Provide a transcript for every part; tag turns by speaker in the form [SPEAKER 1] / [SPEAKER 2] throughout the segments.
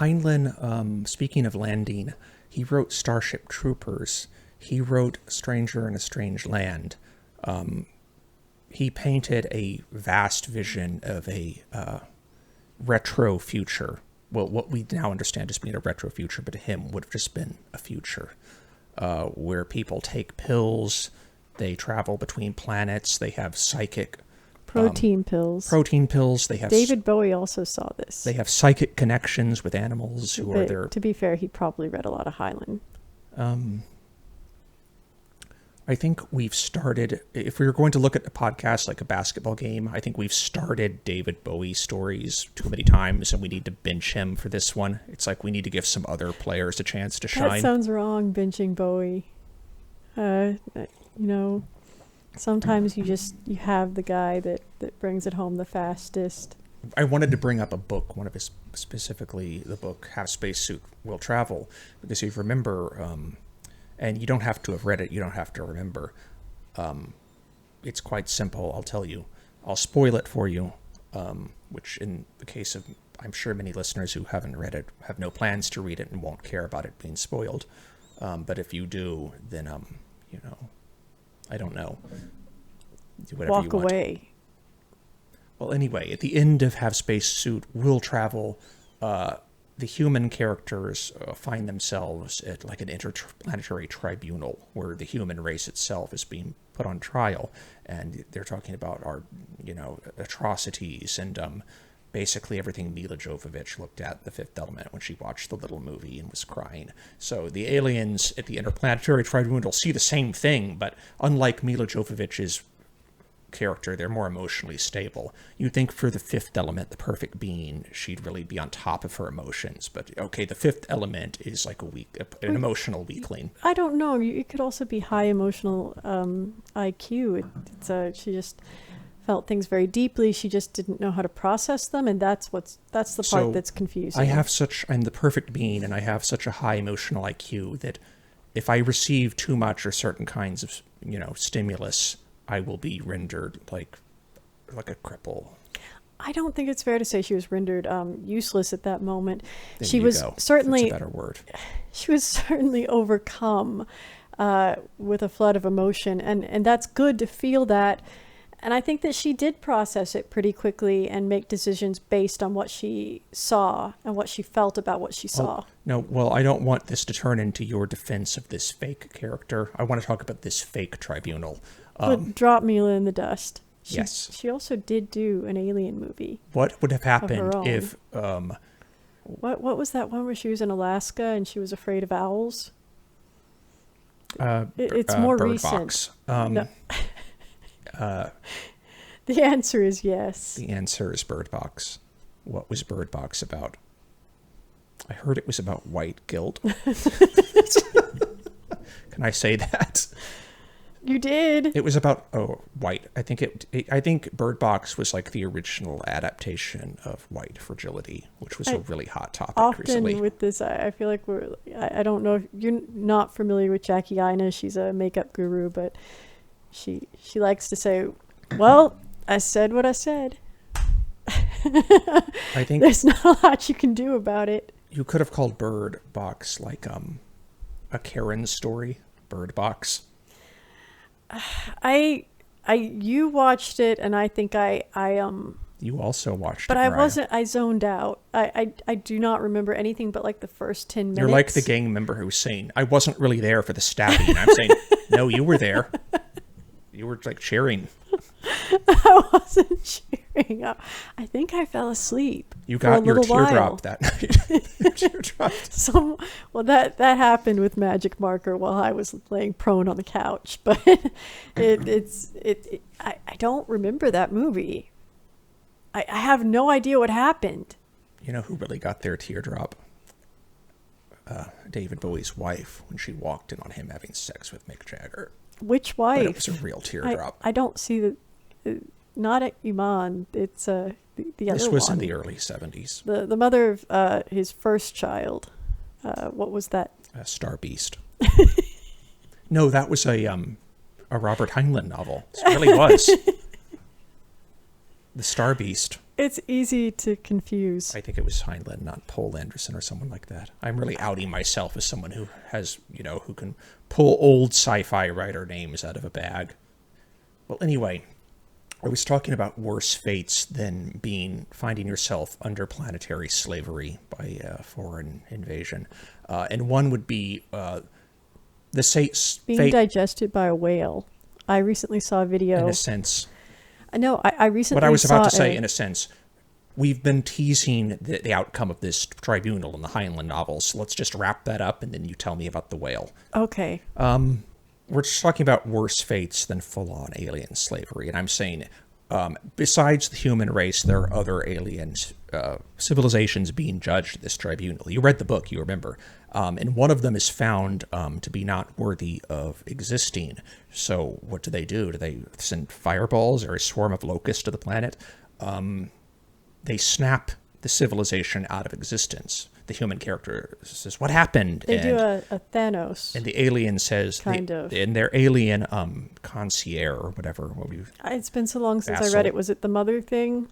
[SPEAKER 1] Heinlein, speaking of landing, he wrote Starship Troopers. He wrote Stranger in a Strange Land. He painted a vast vision of a retro future. Well, what we now understand as being a retro future, but to him would have just been a future where people take pills, they travel between planets, they have psychic...
[SPEAKER 2] Protein pills.
[SPEAKER 1] Protein pills. They have
[SPEAKER 2] David Bowie also saw this.
[SPEAKER 1] They have psychic connections with animals who are there.
[SPEAKER 2] To be fair, he probably read a lot of Heinlein.
[SPEAKER 1] I think we've started, if we were going to look at a podcast like a basketball game, I think we've started David Bowie stories too many times, and we need to bench him for this one. It's like we need to give some other players a chance to shine.
[SPEAKER 2] That sounds wrong, benching Bowie. Sometimes you have the guy that brings it home the fastest.
[SPEAKER 1] I wanted to bring up a book, one of his, specifically the book Have Spacesuit Will Travel, because if you remember, and you don't have to have read it, you don't have to remember. It's quite simple, I'll tell you. I'll spoil it for you, which in the case of, I'm sure many listeners who haven't read it have no plans to read it and won't care about it being spoiled. But if you do, then, I don't know. Do whatever
[SPEAKER 2] Walk
[SPEAKER 1] you want.
[SPEAKER 2] away.
[SPEAKER 1] Well, anyway, at the end of Have Spacesuit Will Travel, the human characters find themselves at like an interplanetary tribunal where the human race itself is being put on trial, and they're talking about our, atrocities and basically everything Mila Jovovich looked at The Fifth Element when she watched the little movie and was crying. So the aliens at the Interplanetary Tribunal see the same thing, but unlike Mila Jovovich's character, they're more emotionally stable. You'd think for The Fifth Element, the perfect being, she'd really be on top of her emotions. But okay, The Fifth Element is like an emotional weakling.
[SPEAKER 2] I don't know. It could also be high emotional IQ. She just felt things very deeply. She just didn't know how to process them, and that's the part that's confusing.
[SPEAKER 1] I'm the perfect being, and I have such a high emotional IQ that if I receive too much or certain kinds of stimulus, I will be rendered like a cripple.
[SPEAKER 2] I don't think it's fair to say she was rendered useless at that moment.
[SPEAKER 1] There
[SPEAKER 2] she
[SPEAKER 1] you
[SPEAKER 2] was
[SPEAKER 1] go.
[SPEAKER 2] certainly
[SPEAKER 1] That's a better word.
[SPEAKER 2] She was certainly overcome with a flood of emotion, and that's good to feel that. And I think that she did process it pretty quickly and make decisions based on what she saw and what she felt about what she saw.
[SPEAKER 1] Well, I don't want this to turn into your defense of this fake character. I want to talk about this fake tribunal.
[SPEAKER 2] But drop Mila in the dust.
[SPEAKER 1] Yes.
[SPEAKER 2] She also did do an Alien movie.
[SPEAKER 1] What would have happened if...
[SPEAKER 2] What was that one where she was in Alaska and she was afraid of owls? It's more
[SPEAKER 1] Bird
[SPEAKER 2] recent.
[SPEAKER 1] Box.
[SPEAKER 2] The answer is yes.
[SPEAKER 1] The answer is Bird Box. What was Bird Box about? I heard it was about white guilt. Can I say that?
[SPEAKER 2] You did.
[SPEAKER 1] It was about white. I think Bird Box was like the original adaptation of white fragility, which was a really hot topic recently.
[SPEAKER 2] Often with this, I feel like I don't know if you're not familiar with Jackie Ina. She's a makeup guru, but she likes to say, "Well, I said what I said."
[SPEAKER 1] I think
[SPEAKER 2] there's not a lot you can do about it.
[SPEAKER 1] You could have called Bird Box like a Karen story. Bird Box.
[SPEAKER 2] You watched it, and I think I
[SPEAKER 1] You also watched
[SPEAKER 2] but
[SPEAKER 1] it,
[SPEAKER 2] I
[SPEAKER 1] Mariah.
[SPEAKER 2] wasn't. I zoned out. I do not remember anything but like the first 10 minutes.
[SPEAKER 1] You're like the gang member who's saying, "I wasn't really there for the stabbing." I'm saying, "No, you were there. You were like cheering."
[SPEAKER 2] I wasn't cheering. I think I fell asleep.
[SPEAKER 1] You got your teardrop
[SPEAKER 2] while.
[SPEAKER 1] that night. Teardrop.
[SPEAKER 2] That happened with Magic Marker while I was laying prone on the couch, but I don't remember that movie. I have no idea what happened.
[SPEAKER 1] You know who really got their teardrop? David Bowie's wife when she walked in on him having sex with Mick Jagger.
[SPEAKER 2] Which wife?
[SPEAKER 1] But it was a real teardrop.
[SPEAKER 2] I don't see the. Not at Iman. It's the other one.
[SPEAKER 1] This was in the early 70s.
[SPEAKER 2] The mother of his first child. What was that?
[SPEAKER 1] Star Beast. No, that was a Robert Heinlein novel. It really was. The Star Beast.
[SPEAKER 2] It's easy to confuse.
[SPEAKER 1] I think it was Heinlein, not Poul Anderson or someone like that. I'm really outing myself as someone who has, who can pull old sci-fi writer names out of a bag. Well, anyway, I was talking about worse fates than finding yourself under planetary slavery by foreign invasion. And one would be
[SPEAKER 2] being digested by a whale. I recently saw a video.
[SPEAKER 1] In a sense.
[SPEAKER 2] No, I recently
[SPEAKER 1] What I was about to
[SPEAKER 2] saw
[SPEAKER 1] say, in a sense, we've been teasing the outcome of this tribunal in the Heinlein novels. So let's just wrap that up, and then you tell me about the whale.
[SPEAKER 2] Okay.
[SPEAKER 1] We're just talking about worse fates than full-on alien slavery. And I'm saying, besides the human race, there are other aliens, civilizations being judged at this tribunal. You read the book, you remember. And one of them is found to be not worthy of existing. So what do? Do they send fireballs or a swarm of locusts to the planet? They snap the civilization out of existence. The human character says, "What happened?"
[SPEAKER 2] They do a Thanos.
[SPEAKER 1] And the alien says,
[SPEAKER 2] kind of.
[SPEAKER 1] And their alien concierge or whatever.
[SPEAKER 2] It's been so long since I read it. Was it the mother thing?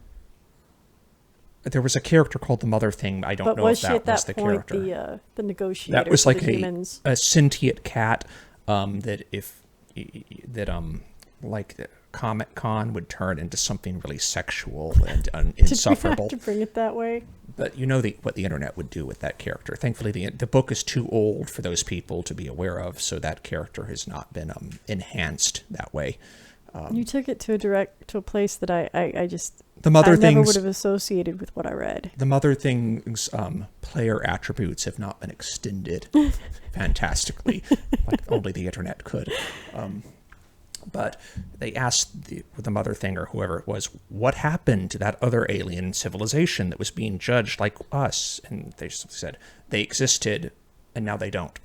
[SPEAKER 1] There was a character called the Mother Thing. I don't know if that was the character.
[SPEAKER 2] But was she at that point the negotiator?
[SPEAKER 1] That was like
[SPEAKER 2] humans?
[SPEAKER 1] a sentient cat like Comic Con would turn into something really sexual and insufferable.
[SPEAKER 2] Did we have to bring it that way?
[SPEAKER 1] But what the internet would do with that character. Thankfully, the book is too old for those people to be aware of, so that character has not been enhanced that way.
[SPEAKER 2] You took it to a place that I just never would have associated with what I read.
[SPEAKER 1] The Mother Thing's player attributes have not been extended fantastically, like only the internet could. But they asked the Mother Thing or whoever it was, what happened to that other alien civilization that was being judged like us? And they said they existed, and now they don't.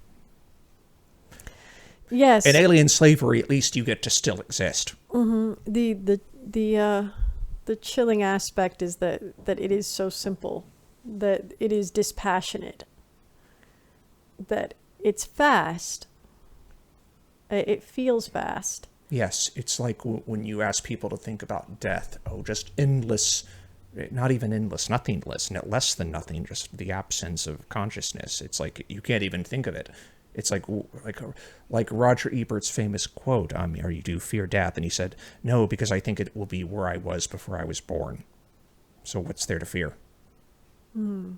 [SPEAKER 2] Yes.
[SPEAKER 1] In alien slavery, at least you get to still exist.
[SPEAKER 2] Mm-hmm. The chilling aspect is that it is so simple, that it is dispassionate, that it's fast. It feels fast.
[SPEAKER 1] Yes, it's like when you ask people to think about death. Oh, just endless, not even endless, nothingness, less than nothing, just the absence of consciousness. It's like you can't even think of it. It's like Roger Ebert's famous quote, "Are you do fear death?" And he said, "No, because I think it will be where I was before I was born. So what's there to fear?"
[SPEAKER 2] And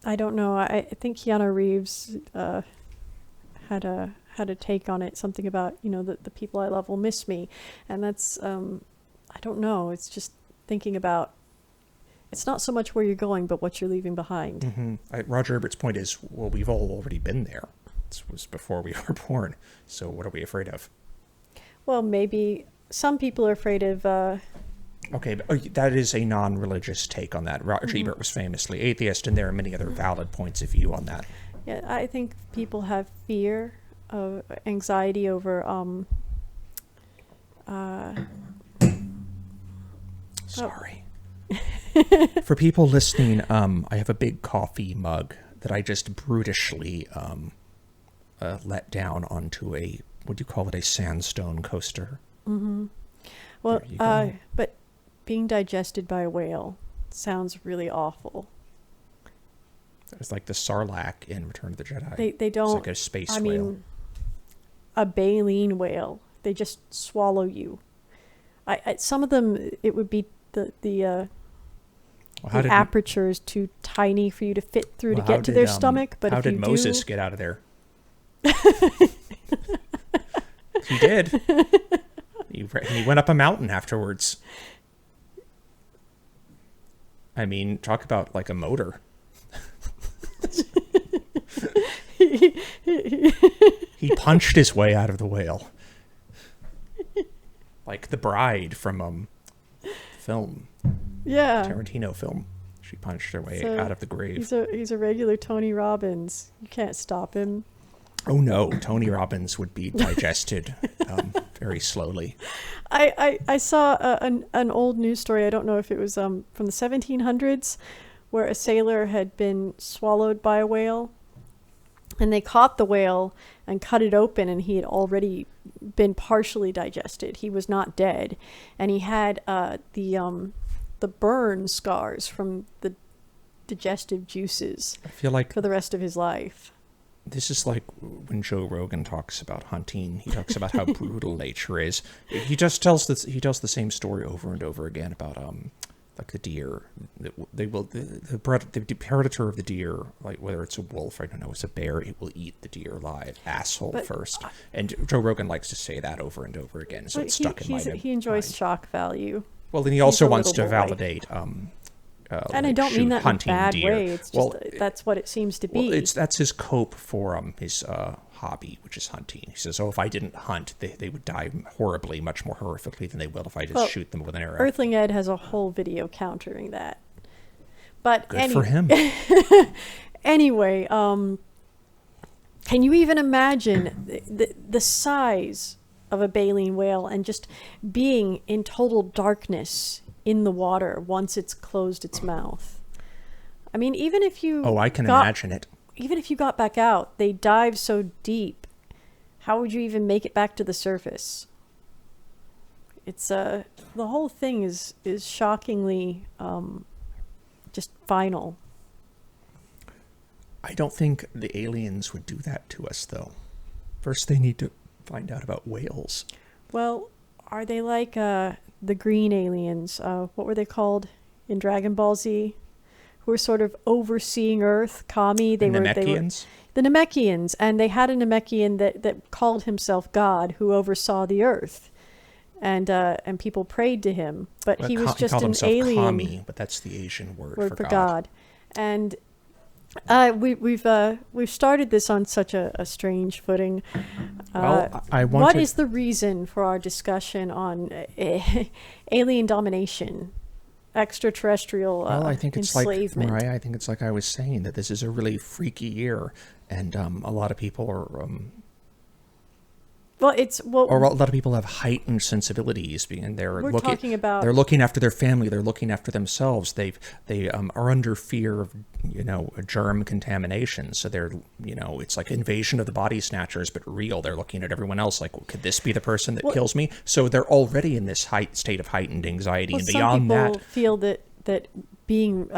[SPEAKER 2] I don't know. I think Keanu Reeves had a take on it, something about the people I love will miss me, and that's I don't know. It's just thinking about. It's not so much where you're going, but what you're leaving behind.
[SPEAKER 1] Mm-hmm. Roger Ebert's point is, well, we've all already been there. This was before we were born. So what are we afraid of?
[SPEAKER 2] Well, maybe some people are afraid of...
[SPEAKER 1] Okay, but that is a non-religious take on that. Roger Ebert was famously atheist, and there are many other valid points of view on that.
[SPEAKER 2] Yeah, I think people have fear, anxiety over...
[SPEAKER 1] Sorry. For people listening, I have a big coffee mug that I just brutishly let down onto a, what do you call it, a sandstone coaster.
[SPEAKER 2] Mm-hmm. Well, but being digested by a whale sounds really awful.
[SPEAKER 1] It's like the Sarlacc in Return of the Jedi.
[SPEAKER 2] They don't...
[SPEAKER 1] It's like a space whale. I mean,
[SPEAKER 2] a baleen whale. They just swallow you. Some of them, it would be the aperture is too tiny for you to fit through to get to their stomach. But
[SPEAKER 1] how
[SPEAKER 2] if
[SPEAKER 1] did
[SPEAKER 2] you
[SPEAKER 1] Moses get out of there? He did. He went up a mountain afterwards. I mean, talk about like a motor. He punched his way out of the whale. Like the bride from film.
[SPEAKER 2] Yeah.
[SPEAKER 1] Tarantino film. She punched her way out of the grave.
[SPEAKER 2] He's a regular Tony Robbins. You can't stop him.
[SPEAKER 1] Oh no, Tony Robbins would be digested very slowly.
[SPEAKER 2] I saw an old news story. I don't know if it was from the 1700s, where a sailor had been swallowed by a whale, And they caught the whale and cut it open, and he had already been partially digested. He was not dead, and he had the burn scars from the digestive juices
[SPEAKER 1] I feel like
[SPEAKER 2] for the rest of his life.
[SPEAKER 1] this is like when Joe Rogan talks about hunting. He talks about how brutal nature is. He just tells this. He tells the same story over and over again about like the deer. They will the predator of the deer, like whether it's a wolf, I don't know, it's a bear. It will eat the deer alive, asshole first. And Joe Rogan likes to say that over and over again, so it's stuck in my mind.
[SPEAKER 2] He enjoys shock value.
[SPEAKER 1] Well, then he also wants to
[SPEAKER 2] boy.
[SPEAKER 1] validate.
[SPEAKER 2] And I don't mean that in a
[SPEAKER 1] hunting
[SPEAKER 2] bad
[SPEAKER 1] deer.
[SPEAKER 2] way. It's just that's what it seems to be.
[SPEAKER 1] Well, that's his cope for his hobby, which is hunting. He says, "Oh, if I didn't hunt, they would die horribly, much more horrifically than they will if I just shoot them with an arrow."
[SPEAKER 2] Earthling Ed has a whole video countering that. But
[SPEAKER 1] Good for him.
[SPEAKER 2] Anyway, can you even imagine the size of a baleen whale and just being in total darkness in the water once it's closed its mouth? I mean, even if you
[SPEAKER 1] I can imagine it.
[SPEAKER 2] Even if you got back out, they dive so deep. How would you even make it back to the surface? It's the whole thing is shockingly just final.
[SPEAKER 1] I don't think the aliens would do that to us, though. First, they need to find out about whales.
[SPEAKER 2] Well, are they like the green aliens? What were they called in Dragon Ball Z? Who were sort of overseeing Earth, Kami.
[SPEAKER 1] The Namekians?
[SPEAKER 2] The Namekians, and they had a Namekian that called himself God, who oversaw the Earth, and people prayed to him. But he was just an alien.
[SPEAKER 1] Kami, but that's the Asian word for God.
[SPEAKER 2] And we've started this on such a strange footing. What is the reason for our discussion on alien domination? Extraterrestrial
[SPEAKER 1] I think it's
[SPEAKER 2] enslavement.
[SPEAKER 1] Like Mariah, I think it's like I was saying, that this is a really freaky year, and a lot of people are or a lot of people have heightened sensibilities, and they're looking after their family, they're looking after themselves. They are under fear of germ contamination, so they're it's like invasion of the body snatchers, but real. They're looking at everyone else like, could this be the person that kills me? So they're already in this state of heightened anxiety, and beyond that,
[SPEAKER 2] some people feel that being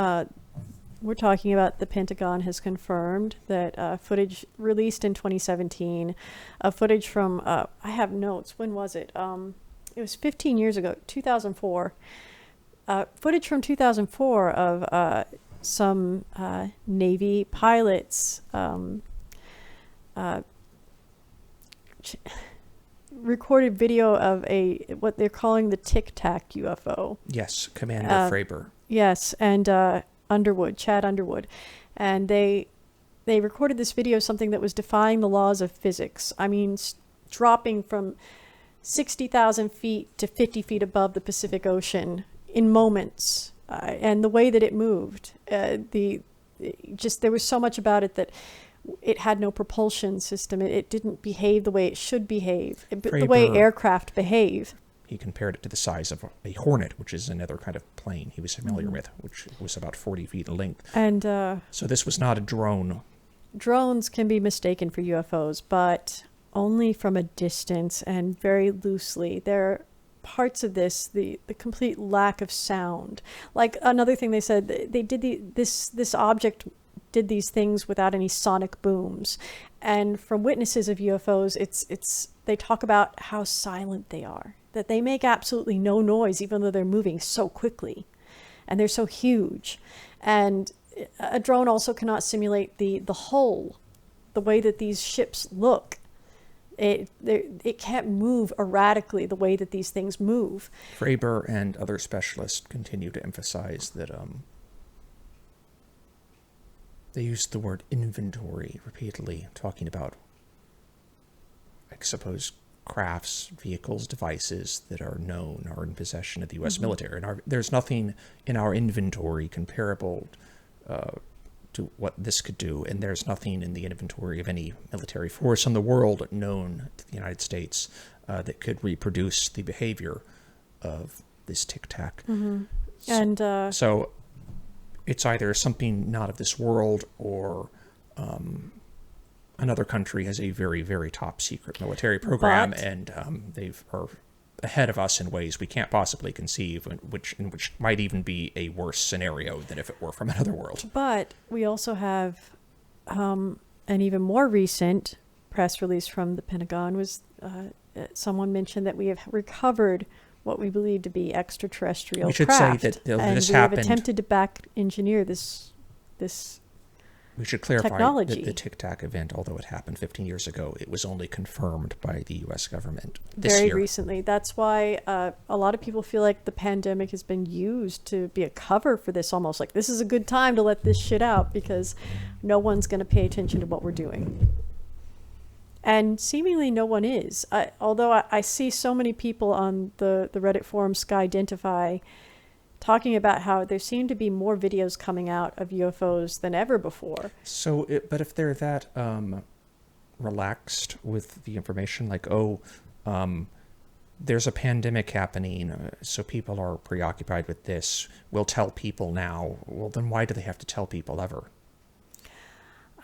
[SPEAKER 2] we're talking about the Pentagon has confirmed that footage released in 2017, footage from, I have notes, when was it? It was 15 years ago, 2004. Footage from 2004 of some Navy pilots recorded video of what they're calling the Tic Tac UFO.
[SPEAKER 1] Yes, Commander Fravor.
[SPEAKER 2] Yes, and Chad Underwood, and they recorded this video of something that was defying the laws of physics. I mean, dropping from 60,000 feet to 50 feet above the Pacific Ocean in moments, and the way that it moved, there was so much about it that it had no propulsion system. It didn't behave the way it should behave, the way aircraft behave.
[SPEAKER 1] He compared it to the size of a Hornet, which is another kind of plane he was familiar with, which was about 40 feet in length.
[SPEAKER 2] And
[SPEAKER 1] so this was not a drone.
[SPEAKER 2] Drones can be mistaken for UFOs, but only from a distance and very loosely. There are parts of this, the complete lack of sound. Like another thing they said, they did this object did these things without any sonic booms. And from witnesses of UFOs, they talk about how silent they are, that they make absolutely no noise, even though they're moving so quickly and they're so huge. And a drone also cannot simulate the hull, the way that these ships look. It can't move erratically the way that these things move.
[SPEAKER 1] Fravor and other specialists continue to emphasize that they used the word inventory repeatedly, talking about, I suppose, crafts, vehicles, devices that are known, are in possession of the U.S. military. And there's nothing in our inventory comparable to what this could do, and there's nothing in the inventory of any military force in the world known to the United States that could reproduce the behavior of this Tic Tac.
[SPEAKER 2] And
[SPEAKER 1] so it's either something not of this world, or another country has a very, very top secret military program,
[SPEAKER 2] But-
[SPEAKER 1] and they are ahead of us in ways we can't possibly conceive, which might even be a worse scenario than if it were from another world.
[SPEAKER 2] But we also have an even more recent press release from the Pentagon was someone mentioned that we have recovered what we believe to be extraterrestrial
[SPEAKER 1] We should
[SPEAKER 2] craft,
[SPEAKER 1] say that
[SPEAKER 2] and
[SPEAKER 1] this
[SPEAKER 2] we have
[SPEAKER 1] happened.
[SPEAKER 2] attempted to back engineer this
[SPEAKER 1] We should clarify
[SPEAKER 2] technology.
[SPEAKER 1] that the Tic Tac event, although it happened 15 years ago, it was only confirmed by the U.S. government this
[SPEAKER 2] very
[SPEAKER 1] year.
[SPEAKER 2] recently. That's why a lot of people feel like the pandemic has been used to be a cover for this, almost like this is a good time to let this shit out because no one's going to pay attention to what we're doing. And seemingly no one is. Although I see so many people on the Reddit forum Skydentify talking about how there seem to be more videos coming out of UFOs than ever before.
[SPEAKER 1] So, but if they're that relaxed with the information, like, there's a pandemic happening, so people are preoccupied with this, we'll tell people now, well, then why do they have to tell people ever?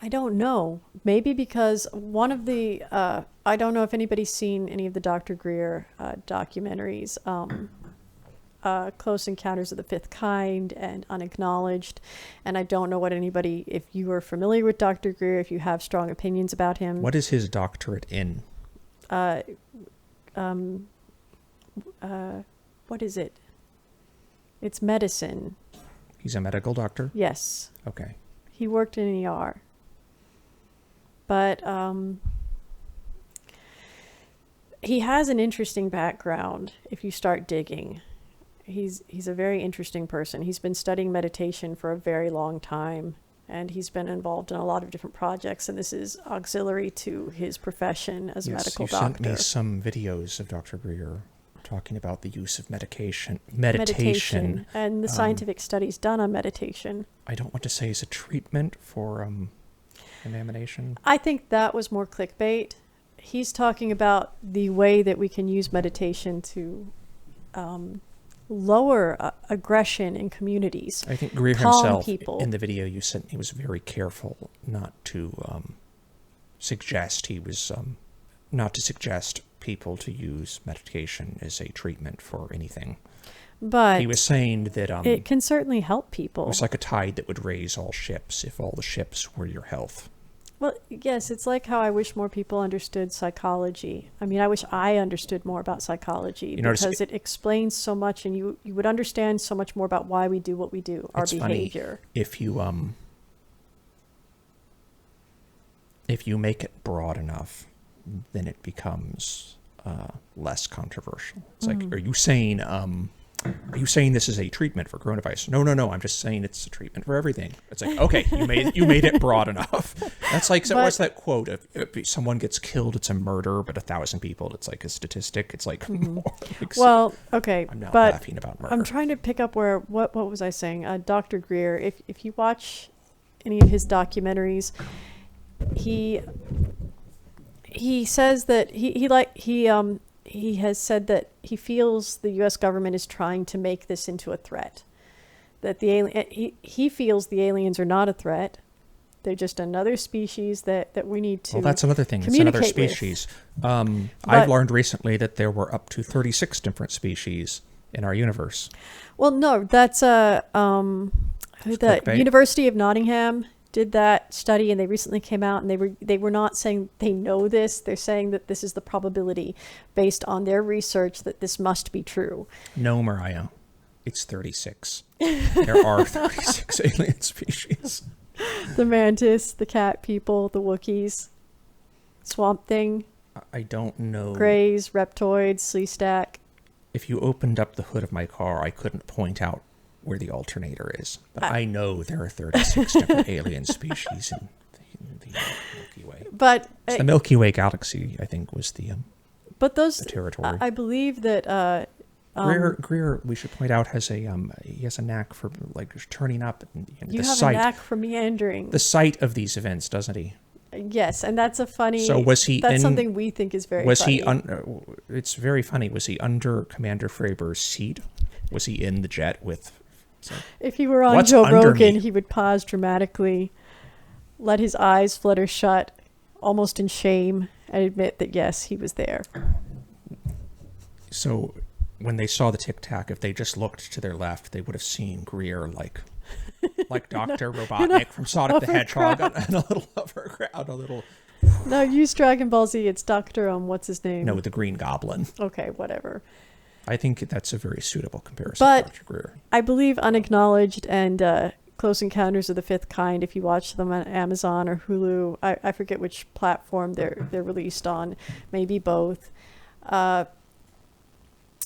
[SPEAKER 2] I don't know. Maybe because one of the, I don't know if anybody's seen any of the Dr. Greer documentaries, Close Encounters of the Fifth Kind and Unacknowledged. And I don't know what anybody, if you are familiar with Dr. Greer, if you have strong opinions about him.
[SPEAKER 1] What is his doctorate in?
[SPEAKER 2] What is it? It's medicine.
[SPEAKER 1] He's a medical doctor?
[SPEAKER 2] Yes.
[SPEAKER 1] Okay.
[SPEAKER 2] He worked in an ER. But he has an interesting background if you start digging. He's a very interesting person. He's been studying meditation for a very long time, and he's been involved in a lot of different projects, and this is auxiliary to his profession as a medical doctor.
[SPEAKER 1] Yes, you sent me some videos of Dr. Greer talking about the use of meditation,
[SPEAKER 2] and the scientific studies done on meditation.
[SPEAKER 1] I don't want to say is a treatment for contamination.
[SPEAKER 2] I think that was more clickbait. He's talking about the way that we can use meditation to lower aggression in communities.
[SPEAKER 1] I think Greer
[SPEAKER 2] calm
[SPEAKER 1] himself,
[SPEAKER 2] people.
[SPEAKER 1] in the video you sent, he was very careful not to suggest people to use meditation as a treatment for anything.
[SPEAKER 2] But
[SPEAKER 1] He was saying that
[SPEAKER 2] it can certainly help people.
[SPEAKER 1] it was like a tide that would raise all ships if all the ships were your health.
[SPEAKER 2] Well, yes, it's like how I wish more people understood psychology. I mean, I wish I understood more about psychology because it explains so much, and you would understand so much more about why we do what we do, our behavior.
[SPEAKER 1] Funny, if you make it broad enough, then it becomes less controversial. It's like, are you saying this is a treatment for coronavirus? No. I'm just saying it's a treatment for everything. It's like, okay, you made it broad enough. That's like, so what's that quote? If someone gets killed, it's a murder, but 1,000 people, it's like a statistic. It's like,
[SPEAKER 2] Well, okay,
[SPEAKER 1] I'm not
[SPEAKER 2] but
[SPEAKER 1] laughing about murder.
[SPEAKER 2] I'm trying to pick up where what was I saying? Dr. Greer. If you watch any of his documentaries, he says that he has said that he feels the U.S. government is trying to make this into a threat. That he feels the aliens are not a threat. They're just another species that we need to.
[SPEAKER 1] Well, that's another thing. It's another species. I've learned recently that there were up to 36 different species in our universe.
[SPEAKER 2] Well, no, that's the
[SPEAKER 1] Clickbait.
[SPEAKER 2] University of Nottingham did that study, and they recently came out, and they were not saying they know this. They're saying that this is the probability based on their research that this must be true.
[SPEAKER 1] No, Mariah, it's 36. There are 36 alien species.
[SPEAKER 2] The mantis, the cat people, the Wookiees, swamp thing,
[SPEAKER 1] I don't know.
[SPEAKER 2] greys, reptoids, Sleestack.
[SPEAKER 1] If you opened up the hood of my car, I couldn't point out where the alternator is. But I know there are 36 different alien species in the Milky Way.
[SPEAKER 2] But
[SPEAKER 1] So the Milky Way galaxy, I think, was the territory.
[SPEAKER 2] I believe that
[SPEAKER 1] Greer, we should point out, has a knack for like turning up. And
[SPEAKER 2] you
[SPEAKER 1] the
[SPEAKER 2] have
[SPEAKER 1] site,
[SPEAKER 2] a knack for meandering.
[SPEAKER 1] the site of these events, doesn't he?
[SPEAKER 2] Yes, and that's a funny.
[SPEAKER 1] So was he?
[SPEAKER 2] That's something we think is very.
[SPEAKER 1] Was
[SPEAKER 2] funny.
[SPEAKER 1] he? It's very funny. Was he under Commander Fravers' seat? Was he in the jet with? So,
[SPEAKER 2] If he were on
[SPEAKER 1] What's
[SPEAKER 2] Joe
[SPEAKER 1] under
[SPEAKER 2] Rogan,
[SPEAKER 1] me?
[SPEAKER 2] he would pause dramatically, let his eyes flutter shut, almost in shame and admit that, yes, he was there.
[SPEAKER 1] So when they saw the Tic Tac, if they just looked to their left, they would have seen Greer like Dr. Robotnik from Sonic the Hedgehog on a little hovercraft, a little...
[SPEAKER 2] No, use Dragon Ball Z. It's Dr. What's his name?
[SPEAKER 1] No, the Green Goblin.
[SPEAKER 2] Okay, whatever.
[SPEAKER 1] I think that's a very suitable comparison
[SPEAKER 2] But
[SPEAKER 1] to Dr. Greer.
[SPEAKER 2] I believe Unacknowledged and Close Encounters of the Fifth Kind, if you watch them on Amazon or Hulu, I forget which platform they're released on, maybe both.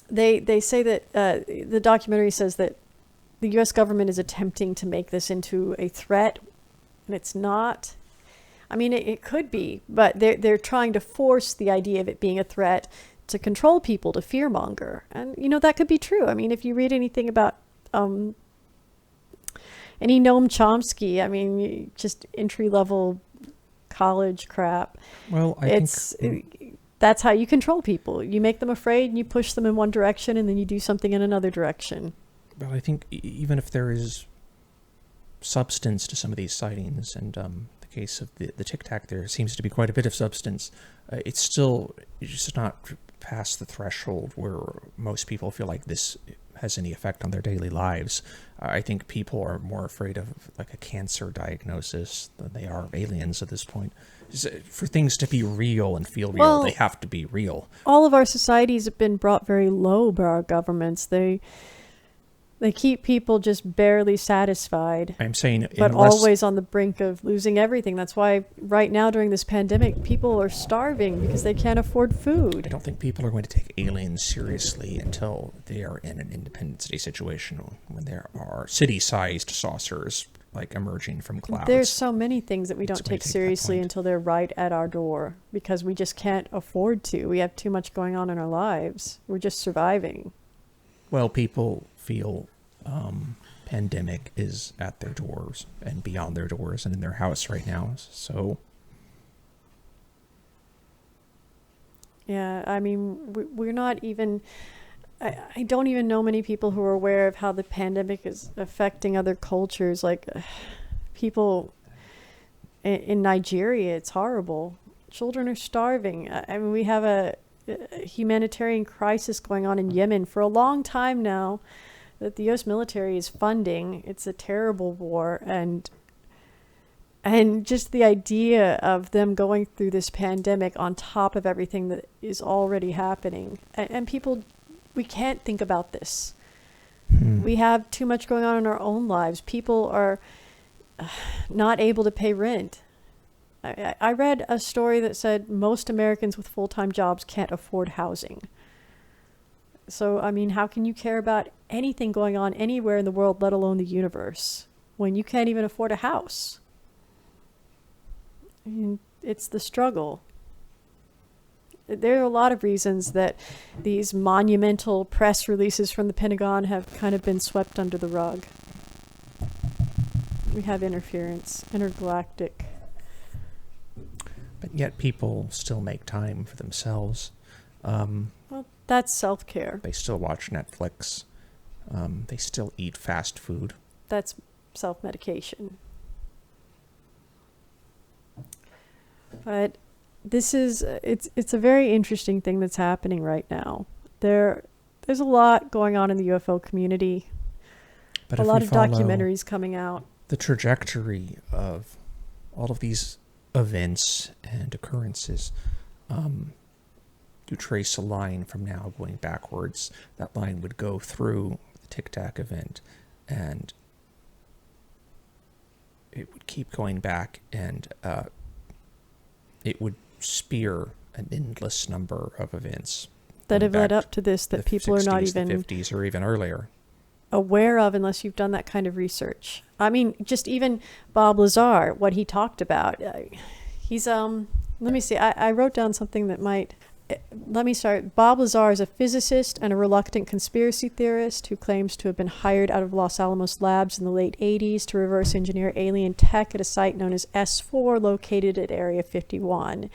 [SPEAKER 2] They say that the documentary says that the U.S. government is attempting to make this into a threat, and it's not. I mean, it could be, but they're trying to force the idea of it being a threat to control people, to fearmonger. And, that could be true. I mean, if you read anything about any Noam Chomsky, I mean, just entry-level college crap.
[SPEAKER 1] Well, I think...
[SPEAKER 2] That's how you control people. You make them afraid and you push them in one direction and then you do something in another direction.
[SPEAKER 1] Well, I think even if there is substance to some of these sightings, and the case of the Tic Tac, there seems to be quite a bit of substance, it's just not past the threshold where most people feel like this has any effect on their daily lives. I think people are more afraid of like a cancer diagnosis than they are of aliens at this point. For things to be real and feel real, they have to be real.
[SPEAKER 2] All of our societies have been brought very low by our governments. They keep people just barely satisfied.
[SPEAKER 1] I'm saying,
[SPEAKER 2] but always on the brink of losing everything. That's why right now during this pandemic, people are starving because they can't afford food.
[SPEAKER 1] I don't think people are going to take aliens seriously until they are in an independent city situation, when there are city-sized saucers like emerging from clouds.
[SPEAKER 2] There's so many things that we don't take seriously until they're right at our door, because we just can't afford to. We have too much going on in our lives. We're just surviving.
[SPEAKER 1] Well, people feel pandemic is at their doors and beyond their doors and in their house right now. So,
[SPEAKER 2] yeah, I mean, we're not even... I don't even know many people who are aware of how the pandemic is affecting other cultures. Like people in Nigeria, it's horrible. Children are starving. I mean, we have a humanitarian crisis going on in Yemen for a long time now that the U.S. military is funding. It's a terrible war, and just the idea of them going through this pandemic on top of everything that is already happening, and people... We can't think about this. We have too much going on in our own lives. People are not able to pay rent. I read a story that said most Americans with full-time jobs can't afford housing. So, I mean, how can you care about anything going on anywhere in the world, let alone the universe, when you can't even afford a house? I mean, it's the struggle. There are a lot of reasons that these monumental press releases from the Pentagon have kind of been swept under the rug. We have interference, intergalactic.
[SPEAKER 1] But yet people still make time for themselves.
[SPEAKER 2] Well, that's self-care.
[SPEAKER 1] They still watch Netflix. They still eat fast food.
[SPEAKER 2] That's self-medication. But... it's a very interesting thing that's happening right now. There's a lot going on in the UFO community.
[SPEAKER 1] But
[SPEAKER 2] a lot of documentaries coming out.
[SPEAKER 1] The trajectory of all of these events and occurrences, you trace a line from now going backwards. That line would go through the Tic Tac event, and it would keep going back, and it would spear an endless number of events
[SPEAKER 2] that have led up to this that people 60s, are not even
[SPEAKER 1] the 50s or even earlier
[SPEAKER 2] aware of unless you've done that kind of research. I mean, just even Bob Lazar, what he talked about. He's let me see. I wrote down something that might. Let me start. Bob Lazar is a physicist and a reluctant conspiracy theorist who claims to have been hired out of Los Alamos labs in the late 80s to reverse engineer alien tech at a site known as S4 located at Area 51.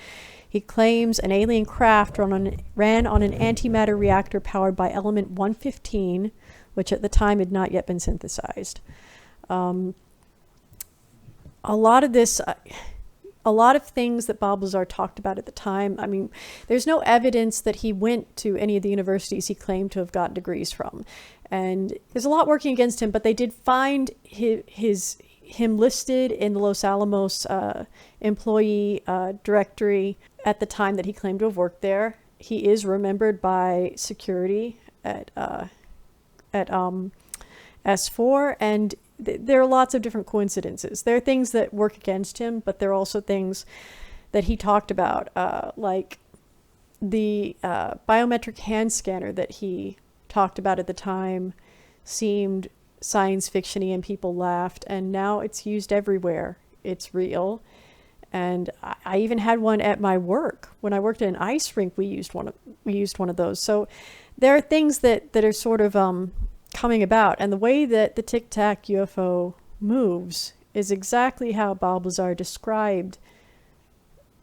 [SPEAKER 2] He claims an alien craft ran on an antimatter reactor powered by element 115, which at the time had not yet been synthesized. A lot of this... a lot of things that Bob Lazar talked about at the time. I mean, there's no evidence that he went to any of the universities he claimed to have gotten degrees from. And there's a lot working against him, but they did find him listed in the Los Alamos employee directory at the time that he claimed to have worked there. He is remembered by security at S4, and there are lots of different coincidences. There are things that work against him, but there are also things that he talked about, like the biometric hand scanner that he talked about at the time seemed science fiction-y and people laughed, and now it's used everywhere. It's real. And I even had one at my work. When I worked at an ice rink, we used one of those. So there are things that are sort of coming about, and the way that the Tic Tac UFO moves is exactly how Bob Lazar described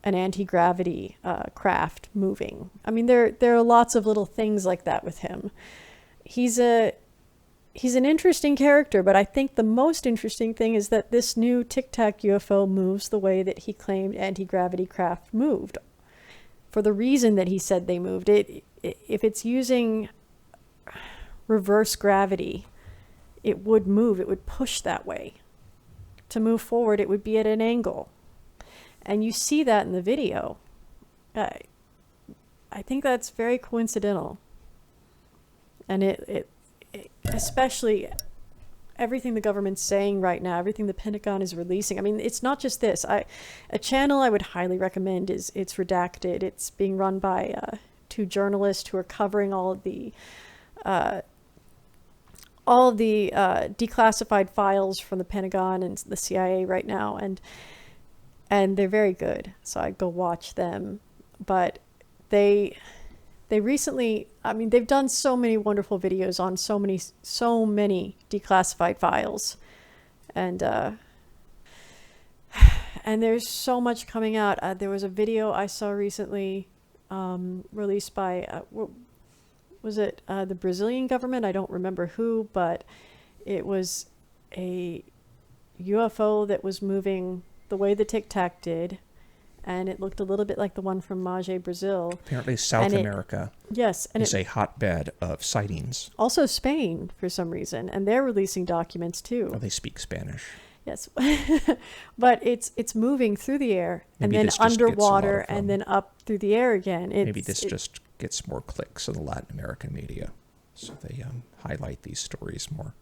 [SPEAKER 2] an anti-gravity craft moving. I mean, there are lots of little things like that with him. He's an interesting character, but I think the most interesting thing is that this new Tic Tac UFO moves the way that he claimed anti-gravity craft moved, for the reason that he said they moved. If it's using reverse gravity, it would move, it would push that way. To move forward, it would be at an angle. And you see that in the video. I think that's very coincidental. And it especially everything the government's saying right now, everything the Pentagon is releasing. I mean, it's not just this. A channel I would highly recommend is It's Redacted. It's being run by two journalists who are covering all of the declassified files from the Pentagon and the CIA right now, and they're very good. So I'd go watch them. But they recently, I mean, they've done so many wonderful videos on so many declassified files, and there's so much coming out. There was a video I saw recently released by was it the Brazilian government? I don't remember who, but it was a UFO that was moving the way the Tic Tac did, and it looked a little bit like the one from Maje, Brazil.
[SPEAKER 1] Apparently South America
[SPEAKER 2] is
[SPEAKER 1] a hotbed of sightings.
[SPEAKER 2] Also Spain, for some reason, and they're releasing documents too.
[SPEAKER 1] Oh, they speak Spanish.
[SPEAKER 2] Yes. But it's moving through the air,
[SPEAKER 1] Maybe
[SPEAKER 2] and then underwater, and then up through the air again.
[SPEAKER 1] Maybe this just gets more clicks in the Latin American media, so they highlight these stories more.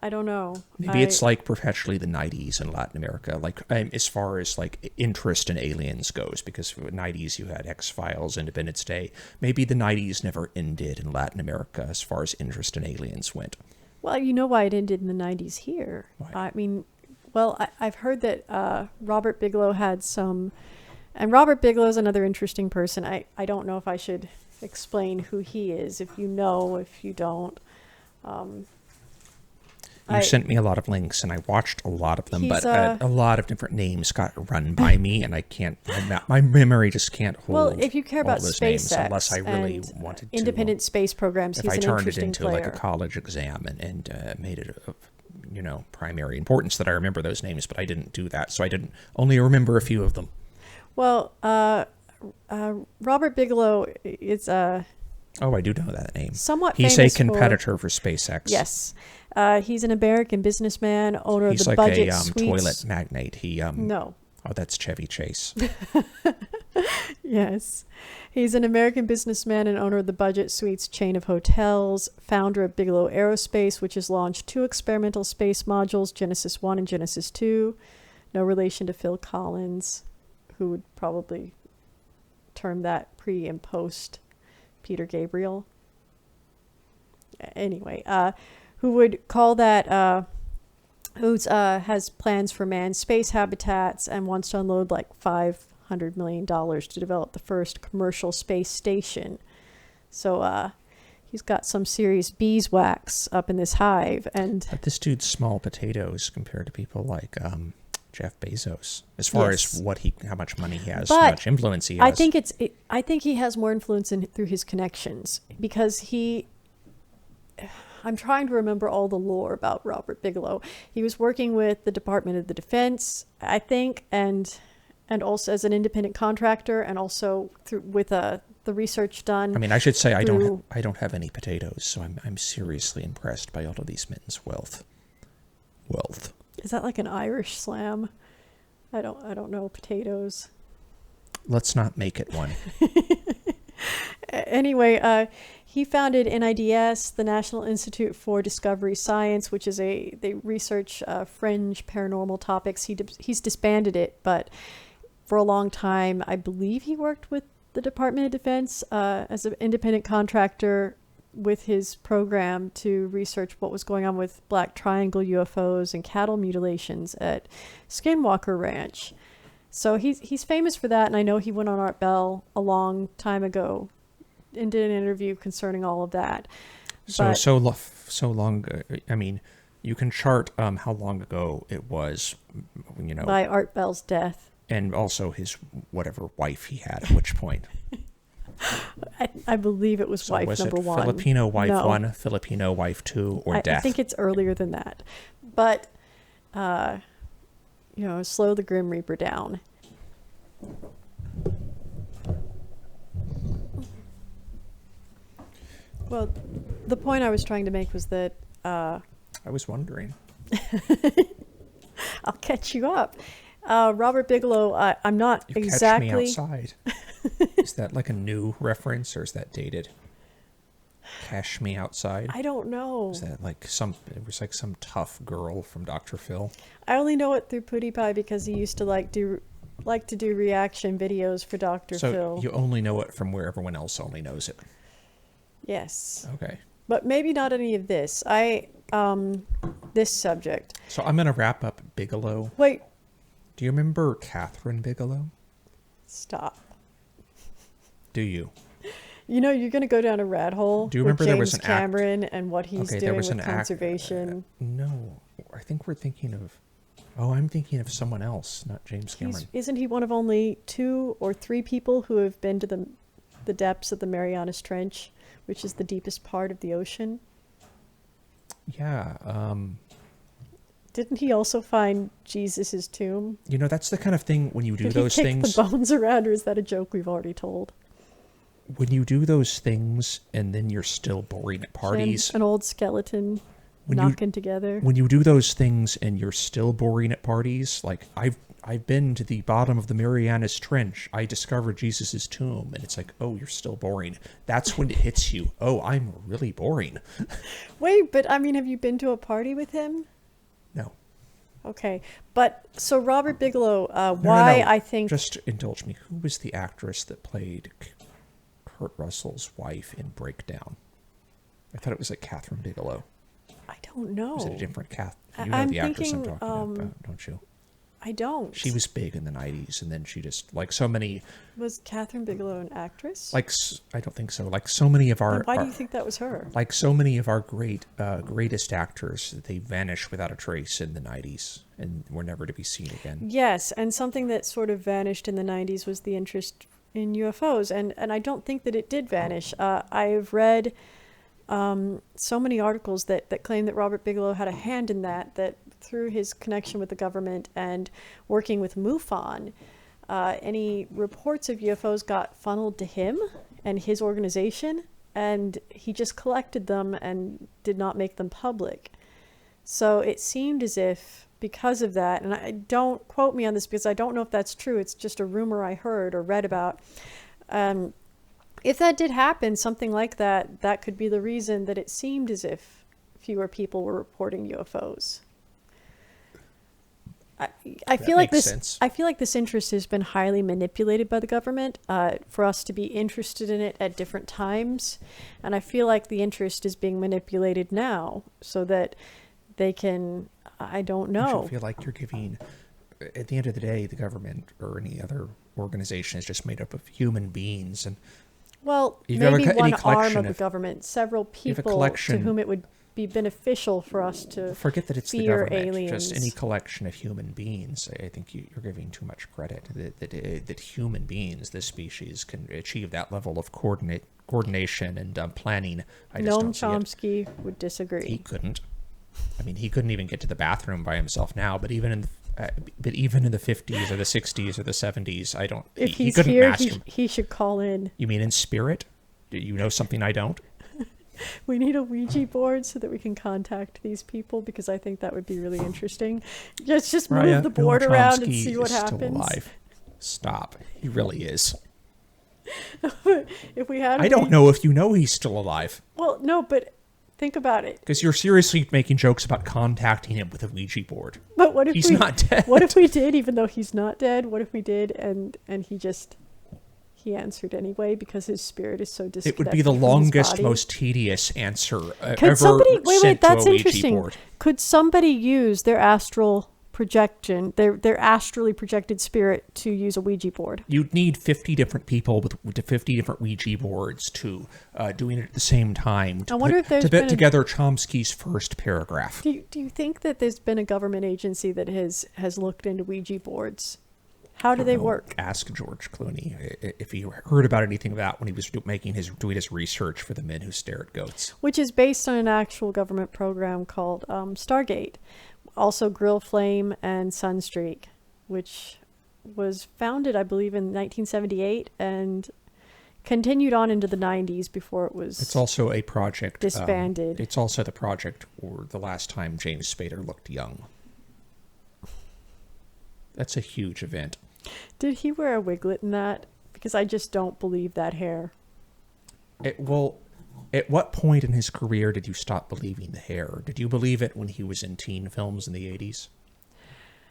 [SPEAKER 2] I don't know.
[SPEAKER 1] Maybe it's like perpetually the 90s in Latin America, like as far as like interest in aliens goes, because in the 90s you had X-Files, Independence Day. Maybe the 90s never ended in Latin America as far as interest in aliens went.
[SPEAKER 2] Well, you know why it ended in the 90s here.
[SPEAKER 1] Why?
[SPEAKER 2] I mean, well, I've heard that Robert Bigelow had some, and Robert Bigelow is another interesting person. I don't know if I should explain who he is, if you know, if you don't.
[SPEAKER 1] You sent me a lot of links, and I watched a lot of them, but a lot of different names got run by me, and I can't. My memory just can't hold.
[SPEAKER 2] Well, if you care about
[SPEAKER 1] those
[SPEAKER 2] SpaceX
[SPEAKER 1] names, unless I really wanted to,
[SPEAKER 2] independent space programs,
[SPEAKER 1] if
[SPEAKER 2] he's
[SPEAKER 1] I
[SPEAKER 2] an
[SPEAKER 1] turned it
[SPEAKER 2] interesting
[SPEAKER 1] into
[SPEAKER 2] player.
[SPEAKER 1] like a college exam and made it of primary importance that I remember those names, but I didn't do that, so I didn't only remember a few of them.
[SPEAKER 2] Well, Robert Bigelow is
[SPEAKER 1] Oh, I do know that name.
[SPEAKER 2] Somewhat
[SPEAKER 1] He's
[SPEAKER 2] famous
[SPEAKER 1] a competitor for SpaceX.
[SPEAKER 2] Yes. He's an American businessman, owner of the
[SPEAKER 1] like
[SPEAKER 2] Budget
[SPEAKER 1] a
[SPEAKER 2] Suites.
[SPEAKER 1] toilet magnate.
[SPEAKER 2] No.
[SPEAKER 1] Oh, that's Chevy Chase.
[SPEAKER 2] Yes. He's an American businessman and owner of the Budget Suites chain of hotels, founder of Bigelow Aerospace, which has launched 2 experimental space modules, Genesis 1 and Genesis 2. No relation to Phil Collins, who would probably term that pre and post Peter Gabriel. Anyway, who would call that, has plans for manned space habitats and wants to unload like $500 million to develop the first commercial space station. So he's got some serious beeswax up in this hive. But
[SPEAKER 1] this dude's small potatoes compared to people like Jeff Bezos, as far as how much money he has, how much influence he has.
[SPEAKER 2] I think he has more influence through his connections, because I'm trying to remember all the lore about Robert Bigelow. He was working with the Department of the Defense, I think, and and also as an independent contractor, and also with the research done.
[SPEAKER 1] I mean, I should say I
[SPEAKER 2] through-
[SPEAKER 1] don't have any potatoes, so I'm seriously impressed by all of these men's wealth.
[SPEAKER 2] Is that like an Irish slam? I don't know potatoes.
[SPEAKER 1] Let's not make it one.
[SPEAKER 2] Anyway, he founded NIDS, the National Institute for Discovery Science, which is they research fringe paranormal topics. He's disbanded it, but for a long time, I believe he worked with the Department of Defense as an independent contractor with his program to research what was going on with Black Triangle UFOs and cattle mutilations at Skinwalker Ranch. So he's famous for that, and I know he went on Art Bell a long time ago and did an interview concerning all of that.
[SPEAKER 1] So long. I mean, you can chart how long ago it was,
[SPEAKER 2] by Art Bell's death,
[SPEAKER 1] and also his whatever wife he had at which point.
[SPEAKER 2] I believe it was wife number one.
[SPEAKER 1] Filipino wife
[SPEAKER 2] No.
[SPEAKER 1] 1, Filipino wife 2, or death?
[SPEAKER 2] I think it's earlier than that, but slow the Grim Reaper down. Well, the point I was trying to make was that
[SPEAKER 1] I was wondering.
[SPEAKER 2] I'll catch you up. Robert Bigelow, I'm not
[SPEAKER 1] You
[SPEAKER 2] exactly.
[SPEAKER 1] Catch me outside. Is that like a new reference, or is that dated? Cash me outside.
[SPEAKER 2] I don't know.
[SPEAKER 1] Is that like it was like some tough girl from Dr. Phil?
[SPEAKER 2] I only know it through Pootie Pie because he used to like to do reaction videos for Dr.
[SPEAKER 1] So
[SPEAKER 2] Phil.
[SPEAKER 1] you only know it from where everyone else only knows it.
[SPEAKER 2] Yes.
[SPEAKER 1] Okay.
[SPEAKER 2] But maybe not any of this. This subject.
[SPEAKER 1] So I'm gonna wrap up Bigelow.
[SPEAKER 2] Wait,
[SPEAKER 1] Do you remember Catherine Bigelow?
[SPEAKER 2] stop.
[SPEAKER 1] Do you?
[SPEAKER 2] You know, you're going to go down a rat hole.
[SPEAKER 1] Do you
[SPEAKER 2] with
[SPEAKER 1] remember there was
[SPEAKER 2] James
[SPEAKER 1] an act-
[SPEAKER 2] Cameron and what he's
[SPEAKER 1] Okay, there
[SPEAKER 2] doing
[SPEAKER 1] was
[SPEAKER 2] with
[SPEAKER 1] an
[SPEAKER 2] conservation?
[SPEAKER 1] No, I think we're thinking of. Oh, I'm thinking of someone else, not James Cameron.
[SPEAKER 2] Isn't he one of only 2 or 3 people who have been to the depths of the Marianas Trench, which is the deepest part of the ocean?
[SPEAKER 1] Yeah.
[SPEAKER 2] Didn't he also find Jesus' tomb?
[SPEAKER 1] That's the kind of thing when you do
[SPEAKER 2] Did
[SPEAKER 1] those
[SPEAKER 2] he kick
[SPEAKER 1] things.
[SPEAKER 2] the bones around, or is that a joke we've already told?
[SPEAKER 1] When you do those things and then you're still boring at parties.
[SPEAKER 2] An old skeleton knocking together.
[SPEAKER 1] When you do those things and you're still boring at parties, like I've been to the bottom of the Marianas Trench. I discovered Jesus' tomb, and it's like, oh, you're still boring. That's when it hits you. Oh, I'm really boring.
[SPEAKER 2] Wait, but I mean, have you been to a party with him?
[SPEAKER 1] No.
[SPEAKER 2] Okay, but so Robert Bigelow,
[SPEAKER 1] No,
[SPEAKER 2] why
[SPEAKER 1] no.
[SPEAKER 2] I think
[SPEAKER 1] Just indulge me. Who was the actress that played Kurt Russell's wife in Breakdown? I thought it was like Catherine Bigelow.
[SPEAKER 2] I don't know.
[SPEAKER 1] Was it a different Kath? You
[SPEAKER 2] I-
[SPEAKER 1] know
[SPEAKER 2] I'm
[SPEAKER 1] the actress I'm
[SPEAKER 2] thinking,
[SPEAKER 1] talking about, don't you?
[SPEAKER 2] I don't.
[SPEAKER 1] She was big in the 90s, and then she just, like so many,
[SPEAKER 2] Was Catherine Bigelow an actress?
[SPEAKER 1] I don't think so. Like so many of
[SPEAKER 2] Then
[SPEAKER 1] our,
[SPEAKER 2] why do you think that was her?
[SPEAKER 1] like so many of our greatest actors, they vanished without a trace in the 90s, and were never to be seen again.
[SPEAKER 2] Yes, and something that sort of vanished in the 90s was the interest in UFOs, and I don't think that it did vanish. I've read so many articles that claim that Robert Bigelow had a hand in that through his connection with the government and working with MUFON, any reports of UFOs got funneled to him and his organization, and he just collected them and did not make them public. So it seemed as if, because of that, and I don't quote me on this because I don't know if that's true, it's just a rumor I heard or read about. If that did happen, something like that could be the reason that it seemed as if fewer people were reporting UFOs. I feel like
[SPEAKER 1] makes
[SPEAKER 2] this.
[SPEAKER 1] sense.
[SPEAKER 2] I feel like this interest has been highly manipulated by the government for us to be interested in it at different times, and I feel like the interest is being manipulated now so that they can. I don't know.
[SPEAKER 1] I feel like you're giving. At the end of the day, the government or any other organization is just made up of human beings, and
[SPEAKER 2] Well,
[SPEAKER 1] You've got
[SPEAKER 2] maybe
[SPEAKER 1] any
[SPEAKER 2] one arm
[SPEAKER 1] collection
[SPEAKER 2] of the
[SPEAKER 1] of-
[SPEAKER 2] government, several
[SPEAKER 1] you have a
[SPEAKER 2] people to
[SPEAKER 1] collection-
[SPEAKER 2] whom it would be beneficial for us to
[SPEAKER 1] forget that it's the
[SPEAKER 2] fear
[SPEAKER 1] government.
[SPEAKER 2] aliens.
[SPEAKER 1] Just any collection of human beings. I think you're giving too much credit that human beings, this species, can achieve that level of coordination and planning. I just
[SPEAKER 2] Noam
[SPEAKER 1] don't see it.
[SPEAKER 2] Chomsky would disagree.
[SPEAKER 1] He couldn't. I mean, he couldn't even get to the bathroom by himself now. But even in But even in the 50s or the 60s or the 70s, I don't.
[SPEAKER 2] If
[SPEAKER 1] he
[SPEAKER 2] he's
[SPEAKER 1] couldn't
[SPEAKER 2] here,
[SPEAKER 1] master.
[SPEAKER 2] he should call in.
[SPEAKER 1] You mean in spirit? Do you know something I don't?
[SPEAKER 2] We need a Ouija board so that we can contact these people, because I think that would be really interesting. Just move the board around and see what happens.
[SPEAKER 1] Still alive. Stop. He really is.
[SPEAKER 2] If we had,
[SPEAKER 1] I don't know if you know he's still alive.
[SPEAKER 2] Well, no, but think about it.
[SPEAKER 1] Because you're seriously making jokes about contacting him with a Ouija board.
[SPEAKER 2] But what if
[SPEAKER 1] he's not dead?
[SPEAKER 2] What if we did, even though he's not dead? What if we did, and he answered anyway because his spirit is so disconnected?
[SPEAKER 1] It would be the
[SPEAKER 2] from his
[SPEAKER 1] longest,
[SPEAKER 2] body?
[SPEAKER 1] most tedious answer
[SPEAKER 2] Could
[SPEAKER 1] ever
[SPEAKER 2] somebody
[SPEAKER 1] sent
[SPEAKER 2] that's
[SPEAKER 1] to a Ouija
[SPEAKER 2] interesting.
[SPEAKER 1] board.
[SPEAKER 2] Could somebody use their astral projection, their astrally projected spirit, to use a Ouija board?
[SPEAKER 1] You'd need 50 different people with 50 different Ouija boards to doing it at the same time.
[SPEAKER 2] I wonder if there's
[SPEAKER 1] to
[SPEAKER 2] been
[SPEAKER 1] put together Chomsky's first paragraph.
[SPEAKER 2] Do you think that there's been a government agency that has looked into Ouija boards? How do they work?
[SPEAKER 1] Ask George Clooney if he heard about anything of that when he was doing his research for The Men Who Stare at Goats.
[SPEAKER 2] Which is based on an actual government program called Stargate. Also Grill Flame and Sunstreak, which was founded, I believe, in 1978 and continued on into the 90s before it was
[SPEAKER 1] It's also a project
[SPEAKER 2] disbanded.
[SPEAKER 1] It's also the project where the last time James Spader looked young. That's a huge event.
[SPEAKER 2] Did he wear a wiglet in that? Because I just don't believe that hair.
[SPEAKER 1] At what point in his career did you stop believing the hair? Did you believe it when he was in teen films in the 80s?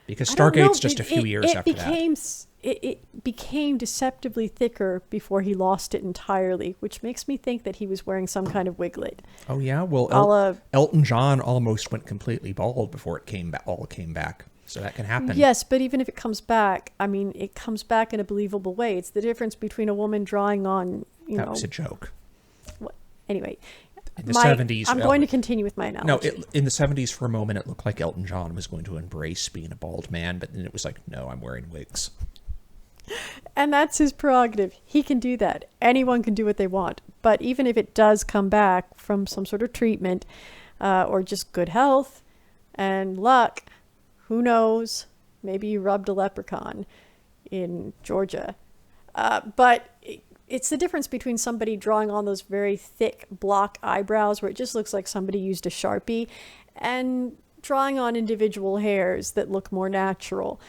[SPEAKER 1] Because Stargate's just a few years after that.
[SPEAKER 2] It became deceptively thicker before he lost it entirely, which makes me think that he was wearing some kind of wiglet.
[SPEAKER 1] Oh, yeah? Well, Elton John almost went completely bald before it all came back. So that can happen.
[SPEAKER 2] Yes, but even if it comes back, I mean, it comes back in a believable way. It's the difference between a woman drawing on,
[SPEAKER 1] That was a joke.
[SPEAKER 2] Anyway,
[SPEAKER 1] in the 70s...
[SPEAKER 2] I'm going to continue with my analogy.
[SPEAKER 1] No, in the 70s, for a moment, it looked like Elton John was going to embrace being a bald man, but then it was like, no, I'm wearing wigs.
[SPEAKER 2] And that's his prerogative. He can do that. Anyone can do what they want. But even if it does come back from some sort of treatment or just good health and luck, who knows? Maybe you rubbed a leprechaun in Georgia. But it's the difference between somebody drawing on those very thick block eyebrows where it just looks like somebody used a Sharpie and drawing on individual hairs that look more natural.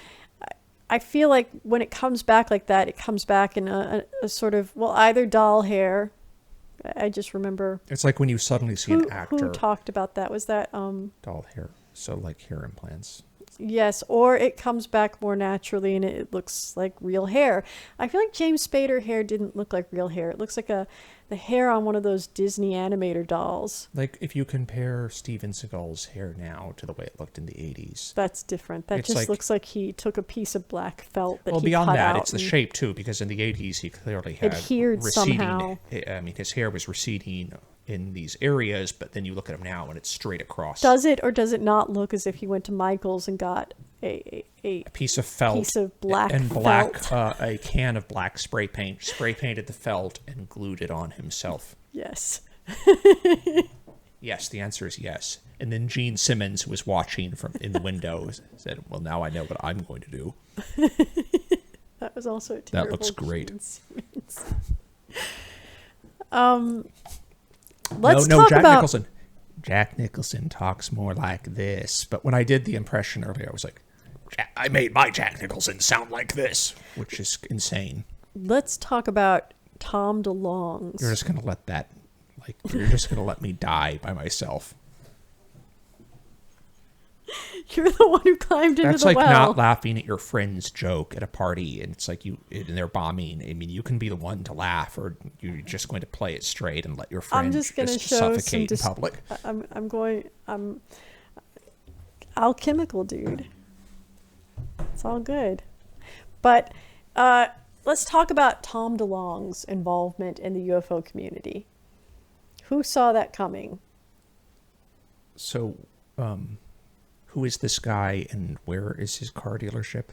[SPEAKER 2] I feel like when it comes back like that, it comes back in a sort of, either doll hair. I just remember.
[SPEAKER 1] It's like when you suddenly see an actor.
[SPEAKER 2] Who talked about that? Was that
[SPEAKER 1] doll hair? So like hair implants.
[SPEAKER 2] Yes, or it comes back more naturally and it looks like real hair. I feel like James Spader hair didn't look like real hair. It looks like the hair on one of those Disney animator dolls.
[SPEAKER 1] Like if you compare Steven Seagal's hair now to the way it looked in the 80s.
[SPEAKER 2] That's different. That just looks like he took a piece of black felt that he cut out.
[SPEAKER 1] Well, beyond that, it's the shape too, because in the 80s he clearly had
[SPEAKER 2] adhered
[SPEAKER 1] receding.
[SPEAKER 2] Somehow.
[SPEAKER 1] I mean, his hair was receding in these areas, but then you look at him now and it's straight across.
[SPEAKER 2] Does it or does it not look as if he went to Michael's and got a
[SPEAKER 1] piece of felt,
[SPEAKER 2] piece of black
[SPEAKER 1] and
[SPEAKER 2] felt.
[SPEAKER 1] a can of black spray painted the felt and glued it on himself?
[SPEAKER 2] Yes.
[SPEAKER 1] Yes, the answer is yes. And then Gene Simmons, who was watching from in the window, said, "Well, now I know what I'm going to do."
[SPEAKER 2] That was also a terrible.
[SPEAKER 1] That looks great.
[SPEAKER 2] Let's
[SPEAKER 1] no,
[SPEAKER 2] talk
[SPEAKER 1] Jack
[SPEAKER 2] about
[SPEAKER 1] Nicholson. Jack Nicholson talks more like this. But when I did the impression earlier, I was like, I made my Jack Nicholson sound like this, which is insane.
[SPEAKER 2] Let's talk about Tom DeLonge's.
[SPEAKER 1] You're just going to let that, you're just going to let me die by myself.
[SPEAKER 2] You're the one who climbed into
[SPEAKER 1] That's
[SPEAKER 2] the
[SPEAKER 1] like
[SPEAKER 2] well.
[SPEAKER 1] not laughing at your friend's joke at a party, and it's like and they're bombing. I mean, you can be the one to laugh, or you're just going to play it straight and let your friend
[SPEAKER 2] I'm just going to show
[SPEAKER 1] suffocate in public.
[SPEAKER 2] I'm alchemical, dude. It's all good. But let's talk about Tom DeLonge's involvement in the UFO community. Who saw that coming?
[SPEAKER 1] So, who is this guy and where is his car dealership?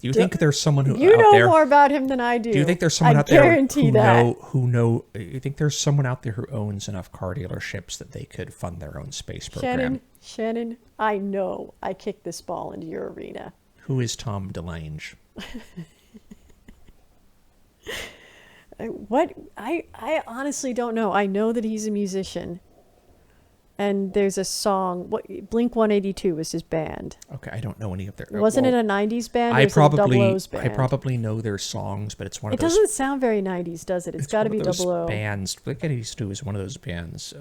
[SPEAKER 1] Do you think there's someone who
[SPEAKER 2] You
[SPEAKER 1] out
[SPEAKER 2] know
[SPEAKER 1] there?
[SPEAKER 2] more about him than I do.
[SPEAKER 1] Do you think there's someone
[SPEAKER 2] I
[SPEAKER 1] out there
[SPEAKER 2] guarantee
[SPEAKER 1] who
[SPEAKER 2] that.
[SPEAKER 1] you think there's someone out there who owns enough car dealerships that they could fund their own space program?
[SPEAKER 2] Shannon, I know I kicked this ball into your arena.
[SPEAKER 1] Who is Tom DeLange?
[SPEAKER 2] What? I honestly don't know. I know that he's a musician. And there's a song. Blink 182 was his band.
[SPEAKER 1] Okay, I don't know any of their.
[SPEAKER 2] Wasn't it a 90s band?
[SPEAKER 1] I
[SPEAKER 2] O's band?
[SPEAKER 1] I probably know their songs, but it's one of
[SPEAKER 2] It
[SPEAKER 1] those.
[SPEAKER 2] doesn't sound very 90s, does it? It's got to be
[SPEAKER 1] those
[SPEAKER 2] Double O.
[SPEAKER 1] bands. Blink 182 is one of those bands.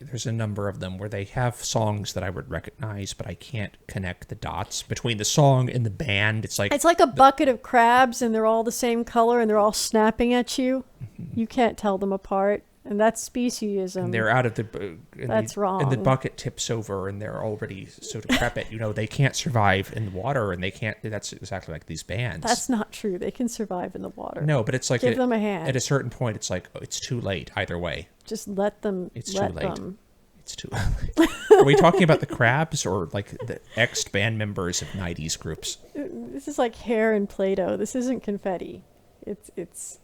[SPEAKER 1] There's a number of them where they have songs that I would recognize, but I can't connect the dots between the song and the band. It's like
[SPEAKER 2] a bucket of crabs, and they're all the same color, and they're all snapping at you.
[SPEAKER 1] Mm-hmm.
[SPEAKER 2] You can't tell them apart. And that's speciesism.
[SPEAKER 1] And they're out of the.
[SPEAKER 2] That's wrong.
[SPEAKER 1] And the bucket tips over, and they're already so decrepit. They can't survive in the water, and they can't. That's exactly like these bands.
[SPEAKER 2] That's not true. They can survive in the water.
[SPEAKER 1] No, but it's like
[SPEAKER 2] give them a hand.
[SPEAKER 1] At a certain point, it's like it's too late either way.
[SPEAKER 2] Just let them.
[SPEAKER 1] It's
[SPEAKER 2] let
[SPEAKER 1] too late.
[SPEAKER 2] Them.
[SPEAKER 1] It's too late. Are we talking about the crabs or like the ex-band members of '90s groups?
[SPEAKER 2] This is like hair and Play-Doh. This isn't confetti. It's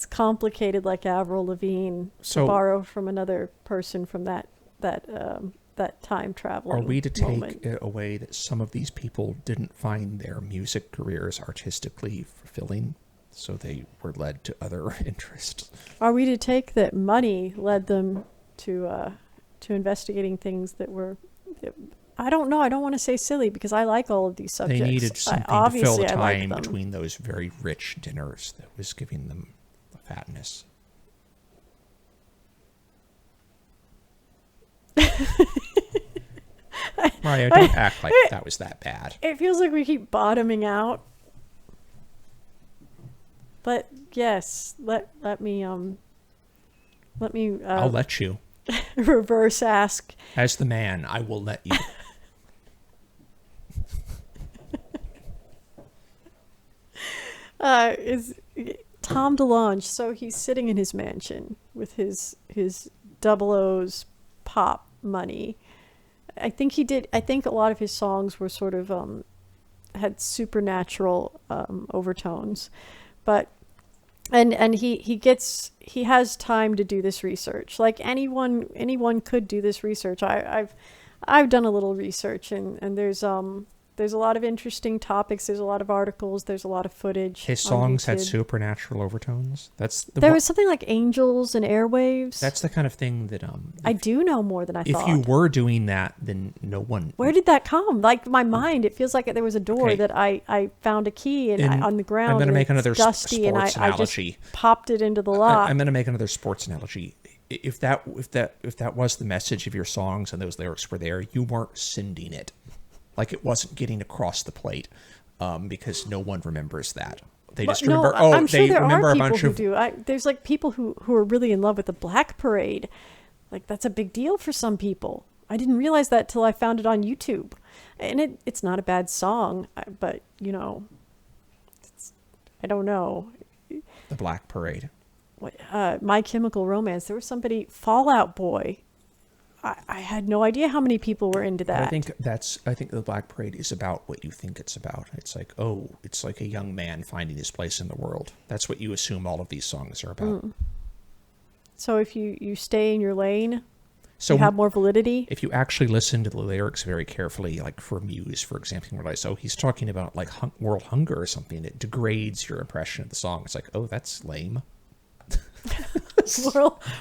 [SPEAKER 2] complicated like Avril Lavigne, to borrow from another person from that time traveling.
[SPEAKER 1] Are we to
[SPEAKER 2] moment.
[SPEAKER 1] take away that some of these people didn't find their music careers artistically fulfilling, so they were led to other interests?
[SPEAKER 2] Are we to take that money led them to investigating things that were? I don't know. I don't want to say silly because I like all of these subjects.
[SPEAKER 1] They needed something to fill the time between those very rich dinners that was giving them the fatness. Mario, don't act like that was that bad.
[SPEAKER 2] It feels like we keep bottoming out. But yes, let me
[SPEAKER 1] I'll let you.
[SPEAKER 2] reverse ask.
[SPEAKER 1] As the man, I will let you.
[SPEAKER 2] Is Tom DeLonge? So he's sitting in his mansion with his Double O's pop money. I think a lot of his songs were sort of had supernatural overtones, but and he has time to do this research. Like anyone could do this research. I've done a little research, and there's a lot of interesting topics. There's a lot of articles. There's a lot of footage.
[SPEAKER 1] His songs had supernatural overtones.
[SPEAKER 2] There was something like angels and airwaves.
[SPEAKER 1] That's the kind of thing that
[SPEAKER 2] I do know more than I thought.
[SPEAKER 1] If you were doing that, then no one.
[SPEAKER 2] Where did that come? Like my mind, it feels like there was a door that I found a key on the ground.
[SPEAKER 1] I'm going to make another
[SPEAKER 2] dusty,
[SPEAKER 1] sports
[SPEAKER 2] and I just popped it into the lock.
[SPEAKER 1] I'm going to make another sports analogy. If that was the message of your songs and those lyrics were there, you weren't sending it. Like it wasn't getting across the plate, because no one remembers that. They just remember.
[SPEAKER 2] I'm sure
[SPEAKER 1] they
[SPEAKER 2] there
[SPEAKER 1] remember
[SPEAKER 2] are
[SPEAKER 1] a
[SPEAKER 2] people
[SPEAKER 1] bunch
[SPEAKER 2] who
[SPEAKER 1] of.
[SPEAKER 2] do. There's like people who are really in love with the Black Parade. Like that's a big deal for some people. I didn't realize that till I found it on YouTube, and it's not a bad song, but I don't know.
[SPEAKER 1] The Black Parade.
[SPEAKER 2] My Chemical Romance. There was somebody, Fall Out Boy. I had no idea how many people were into that.
[SPEAKER 1] I think the Black Parade is about what you think it's about. It's like, it's like a young man finding his place in the world. That's what you assume all of these songs are about.
[SPEAKER 2] So if you stay in your lane,
[SPEAKER 1] so
[SPEAKER 2] you have more validity.
[SPEAKER 1] If you actually listen to the lyrics very carefully, like for Muse, for example, you realize, he's talking about like world hunger or something. It degrades your impression of the song. It's like, that's lame.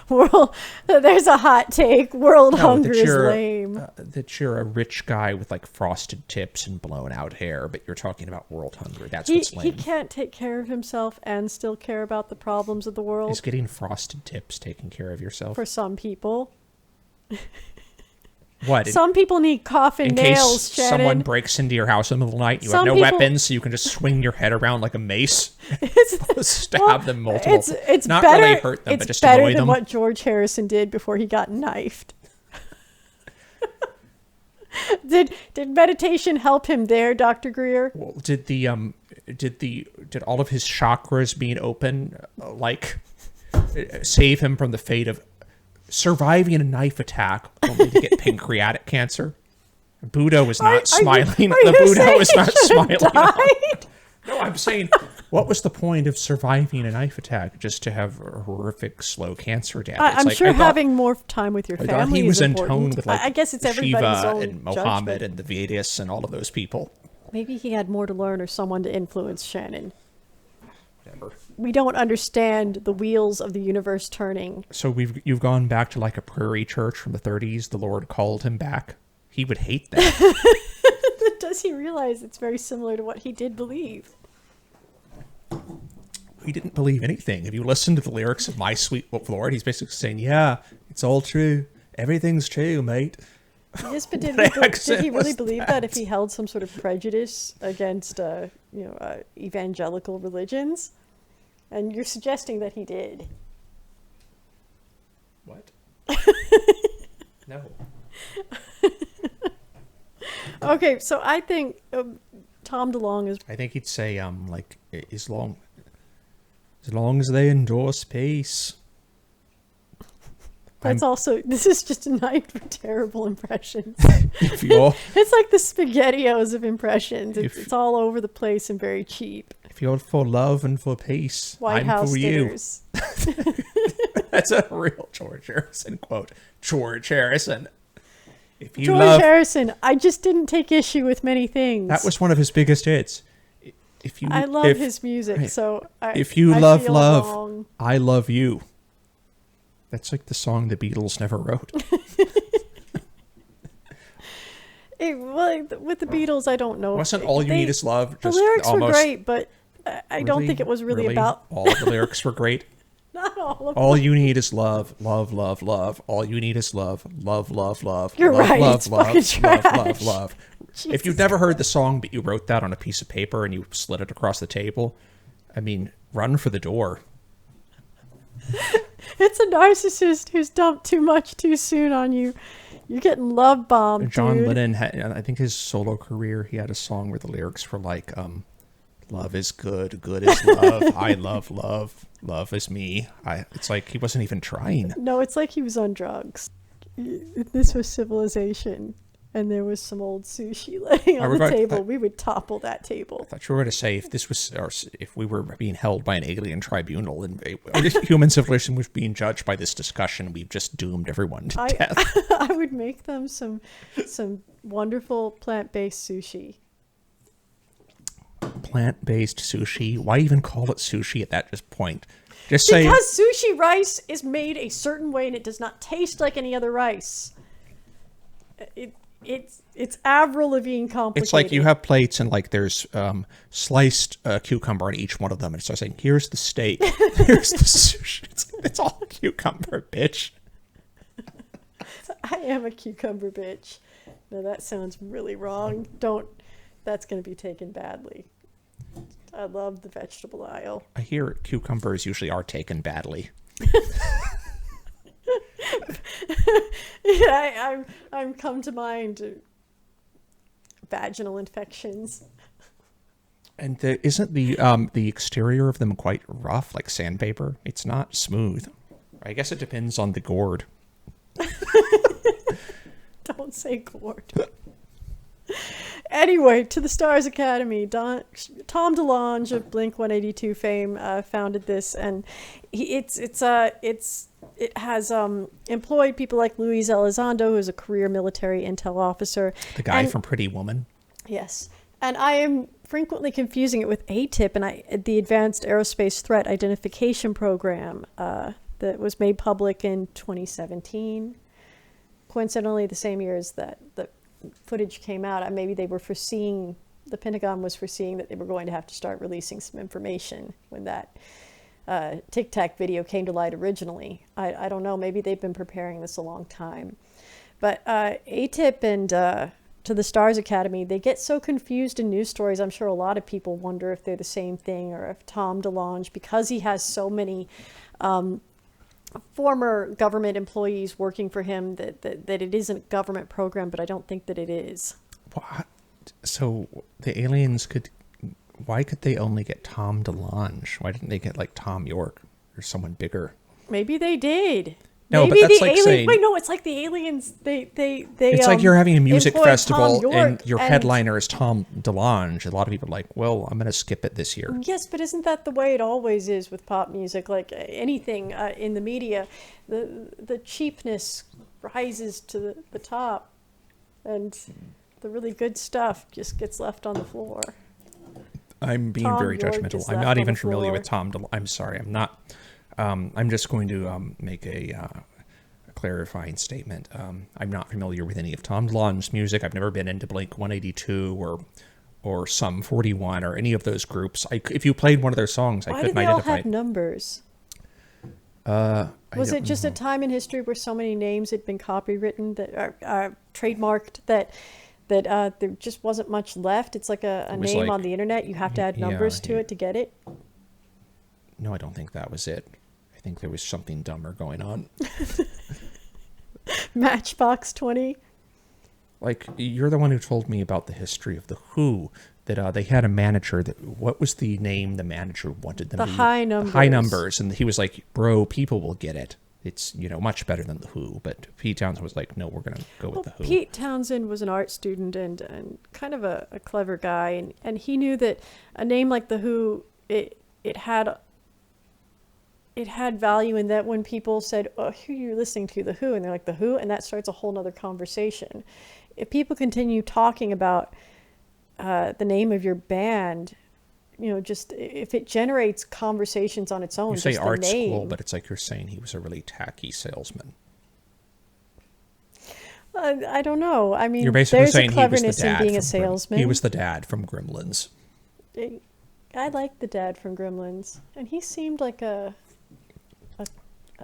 [SPEAKER 2] world there's a hot take. World hunger is lame.
[SPEAKER 1] That you're a rich guy with like frosted tips and blown out hair, but you're talking about world hunger. That's what's lame.
[SPEAKER 2] He can't take care of himself and still care about the problems of the world.
[SPEAKER 1] Is getting frosted tips taking care of yourself?
[SPEAKER 2] For some people.
[SPEAKER 1] What?
[SPEAKER 2] Some people need coffin nails, Shannon.
[SPEAKER 1] Someone breaks into your house in the middle of the night, you have no weapons, so you can just swing your head around like a mace. Stab them multiple.
[SPEAKER 2] It's
[SPEAKER 1] not
[SPEAKER 2] better,
[SPEAKER 1] really hurt them, but just
[SPEAKER 2] annoy them.
[SPEAKER 1] It's better than
[SPEAKER 2] what George Harrison did before he got knifed. Did meditation help him there, Dr. Greer?
[SPEAKER 1] Well, did all of his chakras being open save him from the fate of surviving a knife attack only to get pancreatic cancer? Buddha was not smiling.
[SPEAKER 2] Are
[SPEAKER 1] The
[SPEAKER 2] you
[SPEAKER 1] Buddha
[SPEAKER 2] saying
[SPEAKER 1] was
[SPEAKER 2] he
[SPEAKER 1] not
[SPEAKER 2] should have
[SPEAKER 1] smiling.
[SPEAKER 2] died?
[SPEAKER 1] No, I'm saying, what was the point of surviving a knife attack just to have a horrific, slow cancer death?
[SPEAKER 2] I'm
[SPEAKER 1] like,
[SPEAKER 2] sure
[SPEAKER 1] I thought,
[SPEAKER 2] having more time with your
[SPEAKER 1] I
[SPEAKER 2] family
[SPEAKER 1] thought he was
[SPEAKER 2] is
[SPEAKER 1] in
[SPEAKER 2] important.
[SPEAKER 1] tone with like
[SPEAKER 2] I guess it's everybody's
[SPEAKER 1] Shiva
[SPEAKER 2] own
[SPEAKER 1] and Mohammed
[SPEAKER 2] judgment.
[SPEAKER 1] and the Vedas and all of those people.
[SPEAKER 2] Maybe he had more to learn or someone to influence Shannon.
[SPEAKER 1] Whatever.
[SPEAKER 2] We don't understand the wheels of the universe turning.
[SPEAKER 1] So you've gone back to like a prairie church from the 30s. The Lord called him back. He would hate that.
[SPEAKER 2] Does he realize it's very similar to what he did believe?
[SPEAKER 1] He didn't believe anything. If you listen to the lyrics of My Sweet Lord, he's basically saying, yeah, it's all true. Everything's true, mate.
[SPEAKER 2] Yes, but did
[SPEAKER 1] What
[SPEAKER 2] he really
[SPEAKER 1] was
[SPEAKER 2] believe
[SPEAKER 1] that?
[SPEAKER 2] that if he held some sort of prejudice against, evangelical religions? And you're suggesting that he did.
[SPEAKER 1] What? No.
[SPEAKER 2] Okay, so I think Tom DeLonge is...
[SPEAKER 1] I think he'd say, like, as long as they endorse peace.
[SPEAKER 2] This is just a night for terrible impressions.
[SPEAKER 1] If you're
[SPEAKER 2] It's like the SpaghettiOs of impressions.
[SPEAKER 1] If-
[SPEAKER 2] It's all over the place and very cheap.
[SPEAKER 1] if you're for love and for peace,
[SPEAKER 2] White
[SPEAKER 1] I'm
[SPEAKER 2] House
[SPEAKER 1] for you.
[SPEAKER 2] dinners.
[SPEAKER 1] That's a real George Harrison quote. George Harrison. If you
[SPEAKER 2] George
[SPEAKER 1] love,
[SPEAKER 2] Harrison, I just didn't take issue with many things.
[SPEAKER 1] that was one of his biggest hits. If you,
[SPEAKER 2] I love
[SPEAKER 1] if,
[SPEAKER 2] his music,
[SPEAKER 1] right.
[SPEAKER 2] so
[SPEAKER 1] If you
[SPEAKER 2] I
[SPEAKER 1] love
[SPEAKER 2] feel
[SPEAKER 1] love,
[SPEAKER 2] wrong.
[SPEAKER 1] I love you. That's like the song the Beatles never wrote.
[SPEAKER 2] With the Beatles, I don't know.
[SPEAKER 1] Wasn't All You Need Is Love
[SPEAKER 2] The
[SPEAKER 1] just
[SPEAKER 2] lyrics were
[SPEAKER 1] almost...
[SPEAKER 2] great, but I don't think it was really about...
[SPEAKER 1] All of the lyrics were great.
[SPEAKER 2] Not all of
[SPEAKER 1] All you need is love, love, love, love. All you need is love, love, love, love.
[SPEAKER 2] You're
[SPEAKER 1] love,
[SPEAKER 2] right,
[SPEAKER 1] Love,
[SPEAKER 2] it's
[SPEAKER 1] love,
[SPEAKER 2] fucking
[SPEAKER 1] love, love,
[SPEAKER 2] trash.
[SPEAKER 1] love. If
[SPEAKER 2] Jesus
[SPEAKER 1] you've never heard the song, but you wrote that on a piece of paper and you slid it across the table, I mean, run for the door.
[SPEAKER 2] It's a narcissist who's dumped too much too soon on you. You're getting love bombed,
[SPEAKER 1] John
[SPEAKER 2] dude.
[SPEAKER 1] Lennon had, I think his solo career, he had a song where the lyrics were like, love is good, good is love, I love love, love is me. It's like he wasn't even trying.
[SPEAKER 2] No, it's like he was on drugs. If this was civilization and there was some old sushi laying on the table, we would topple that table.
[SPEAKER 1] I thought you were going to say if we were being held by an alien tribunal and human civilization was being judged by this discussion, we've just doomed everyone to death.
[SPEAKER 2] I would make them some wonderful plant-based sushi.
[SPEAKER 1] Plant-based sushi? Why even call it sushi at that point? Just say
[SPEAKER 2] Because sushi rice is made a certain way and it does not taste like any other rice. It's Avril Lavigne complicated.
[SPEAKER 1] it's like you have plates and like there's sliced cucumber on each one of them, and it starts saying, "Here's the steak, here's the sushi." It's all cucumber, bitch.
[SPEAKER 2] I am a cucumber bitch. No, that sounds really wrong. That's going to be taken badly. I love the vegetable aisle.
[SPEAKER 1] I hear cucumbers usually are taken badly.
[SPEAKER 2] Yeah, I'm come to mind vaginal infections.
[SPEAKER 1] And isn't the exterior of them quite rough, like sandpaper? It's not smooth. I guess it depends on the gourd.
[SPEAKER 2] Don't say gourd. Anyway, to the Stars Academy. Tom DeLonge of Blink-182 fame founded this, and it has employed people like Luis Elizondo, who's a career military intel officer.
[SPEAKER 1] The guy from Pretty Woman.
[SPEAKER 2] Yes, and I am frequently confusing it with ATIP, and the Advanced Aerospace Threat Identification Program that was made public in 2017. Coincidentally, the same year as that the footage came out, maybe they were foreseeing, the Pentagon was foreseeing that they were going to have to start releasing some information when that Tic Tac video came to light originally. I don't know, maybe they've been preparing this a long time. But ATIP and To the Stars Academy, they get so confused in news stories. I'm sure a lot of people wonder if they're the same thing, or if Tom DeLonge, because he has so many former government employees working for him, that it isn't a government program, but I don't think that it is.
[SPEAKER 1] What? So the aliens why could they only get Tom DeLonge? Why didn't they get like Tom York or someone bigger?
[SPEAKER 2] Maybe they did.
[SPEAKER 1] No, but
[SPEAKER 2] Maybe
[SPEAKER 1] that's
[SPEAKER 2] the
[SPEAKER 1] like
[SPEAKER 2] alien.
[SPEAKER 1] saying
[SPEAKER 2] Wait, no, it's like the aliens. They.
[SPEAKER 1] it's like you're having a music
[SPEAKER 2] employed Tom
[SPEAKER 1] festival
[SPEAKER 2] York
[SPEAKER 1] and your headliner is Tom DeLonge. A lot of people are like, well, I'm going to skip it this year.
[SPEAKER 2] Yes, but isn't that the way it always is with pop music? Like anything in the media, the cheapness rises to the top, and the really good stuff just gets left on the floor.
[SPEAKER 1] I'm being
[SPEAKER 2] Tom
[SPEAKER 1] very
[SPEAKER 2] York
[SPEAKER 1] judgmental.
[SPEAKER 2] is
[SPEAKER 1] I'm
[SPEAKER 2] left
[SPEAKER 1] not
[SPEAKER 2] on
[SPEAKER 1] even
[SPEAKER 2] the
[SPEAKER 1] familiar
[SPEAKER 2] floor.
[SPEAKER 1] with Tom DeLonge. I'm sorry. I'm not. I'm just going to make a clarifying statement. I'm not familiar with any of Tom DeLonge's music. I've never been into Blink 182 or Sum 41 or any of those groups. If you played one of their songs, I
[SPEAKER 2] Why do
[SPEAKER 1] couldn't
[SPEAKER 2] they all
[SPEAKER 1] identify
[SPEAKER 2] have
[SPEAKER 1] it.
[SPEAKER 2] numbers?
[SPEAKER 1] I
[SPEAKER 2] Was
[SPEAKER 1] don't
[SPEAKER 2] it just
[SPEAKER 1] know.
[SPEAKER 2] a time in history where so many names had been copywritten that are trademarked that there just wasn't much left? It's like a
[SPEAKER 1] It was
[SPEAKER 2] name
[SPEAKER 1] like-
[SPEAKER 2] on the internet. You have to add numbers to it to get it.
[SPEAKER 1] No, I don't think that was it. I think there was something dumber going on.
[SPEAKER 2] Matchbox 20.
[SPEAKER 1] Like, you're the one who told me about the history of the Who, that they had a manager that, what was the name the manager wanted them
[SPEAKER 2] The
[SPEAKER 1] to
[SPEAKER 2] high numbers.
[SPEAKER 1] The high numbers. And he was like, bro, people will get it. It's, much better than the Who. But Pete Townsend was like, no, we're going to go with the Who.
[SPEAKER 2] Pete Townsend was an art student and kind of a clever guy. And he knew that a name like the Who, it had value in that when people said, oh, who are you listening to? The Who. And they're like, the Who? And that starts a whole nother conversation. If people continue talking about the name of your band, just if it generates conversations on its own,
[SPEAKER 1] You say
[SPEAKER 2] just
[SPEAKER 1] art
[SPEAKER 2] the name.
[SPEAKER 1] school, but it's like you're saying he was a really tacky salesman.
[SPEAKER 2] I don't know. I mean,
[SPEAKER 1] You're basically
[SPEAKER 2] there's a
[SPEAKER 1] saying he was the
[SPEAKER 2] cleverness in
[SPEAKER 1] dad
[SPEAKER 2] being a
[SPEAKER 1] from
[SPEAKER 2] salesman.
[SPEAKER 1] He was the dad from Gremlins.
[SPEAKER 2] I like the dad from Gremlins, and he seemed like a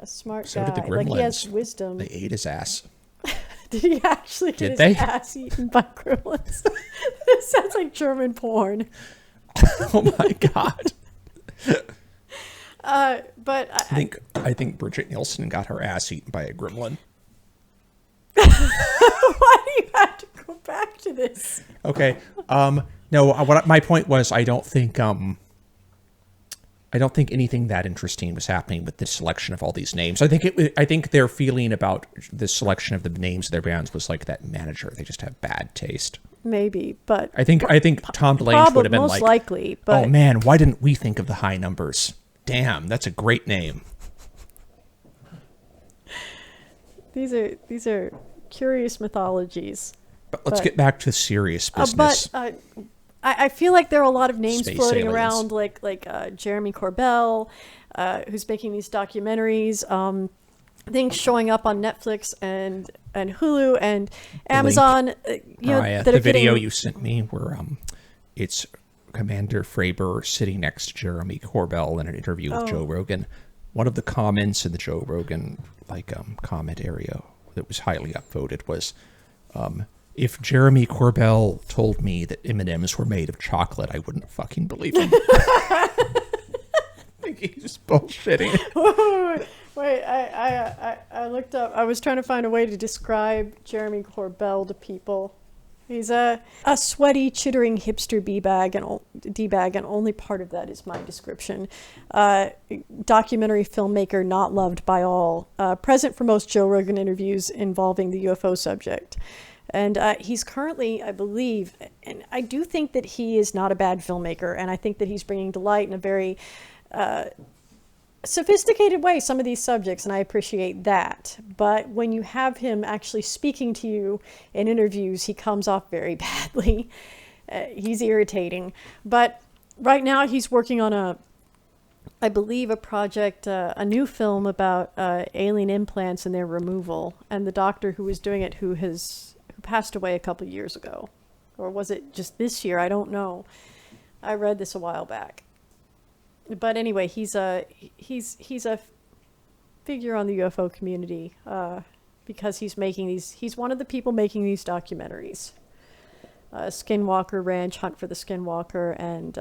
[SPEAKER 2] smart
[SPEAKER 1] So
[SPEAKER 2] guy.
[SPEAKER 1] did the
[SPEAKER 2] Like he has
[SPEAKER 1] Gremlins.
[SPEAKER 2] wisdom.
[SPEAKER 1] They ate his ass.
[SPEAKER 2] Did he actually get
[SPEAKER 1] Did
[SPEAKER 2] his
[SPEAKER 1] they?
[SPEAKER 2] ass eaten by Gremlins? This sounds like German porn.
[SPEAKER 1] Oh my god.
[SPEAKER 2] But
[SPEAKER 1] I think Bridget Nielsen got her ass eaten by a gremlin.
[SPEAKER 2] why do you have to go back to this?
[SPEAKER 1] Okay. No. My point was, I don't think anything that interesting was happening with the selection of all these names. I think their feeling about the selection of the names of their bands was like that manager. They just have bad taste.
[SPEAKER 2] Maybe, but
[SPEAKER 1] I think Tom DeLange would have been
[SPEAKER 2] most
[SPEAKER 1] like,
[SPEAKER 2] likely. But
[SPEAKER 1] oh man, why didn't we think of the high numbers? Damn, that's a great name.
[SPEAKER 2] these are curious mythologies.
[SPEAKER 1] But let's get back to serious business.
[SPEAKER 2] I feel like there are a lot of names
[SPEAKER 1] Space
[SPEAKER 2] floating
[SPEAKER 1] aliens.
[SPEAKER 2] around, like Jeremy Corbell, who's making these documentaries. Things showing up on Netflix and Hulu and Amazon.
[SPEAKER 1] Mariah,
[SPEAKER 2] that
[SPEAKER 1] the
[SPEAKER 2] are
[SPEAKER 1] video
[SPEAKER 2] getting,
[SPEAKER 1] you sent me where it's Commander Fravor sitting next to Jeremy Corbell in an interview with Joe Rogan. One of the comments in the Joe Rogan comment area that was highly upvoted was, if Jeremy Corbell told me that M&Ms were made of chocolate, I wouldn't fucking believe him. I think he's bullshitting.
[SPEAKER 2] Wait, I looked up. I was trying to find a way to describe Jeremy Corbell to people. He's a sweaty, chittering hipster D-bag, and only part of that is my description. Documentary filmmaker not loved by all. Present for most Joe Rogan interviews involving the UFO subject. And he's currently, I believe, and I do think that he is not a bad filmmaker, and I think that he's bringing to light in a very sophisticated way some of these subjects, and I appreciate that. But when you have him actually speaking to you in interviews, he comes off very badly. He's irritating. But right now he's working on I believe a project, a new film about alien implants and their removal, and the doctor who was doing it who passed away a couple years ago. Or was it just this year? I don't know. I read this a while back. But anyway, he's a figure on the UFO community because he's one of the people making these documentaries. Skinwalker Ranch, Hunt for the Skinwalker, and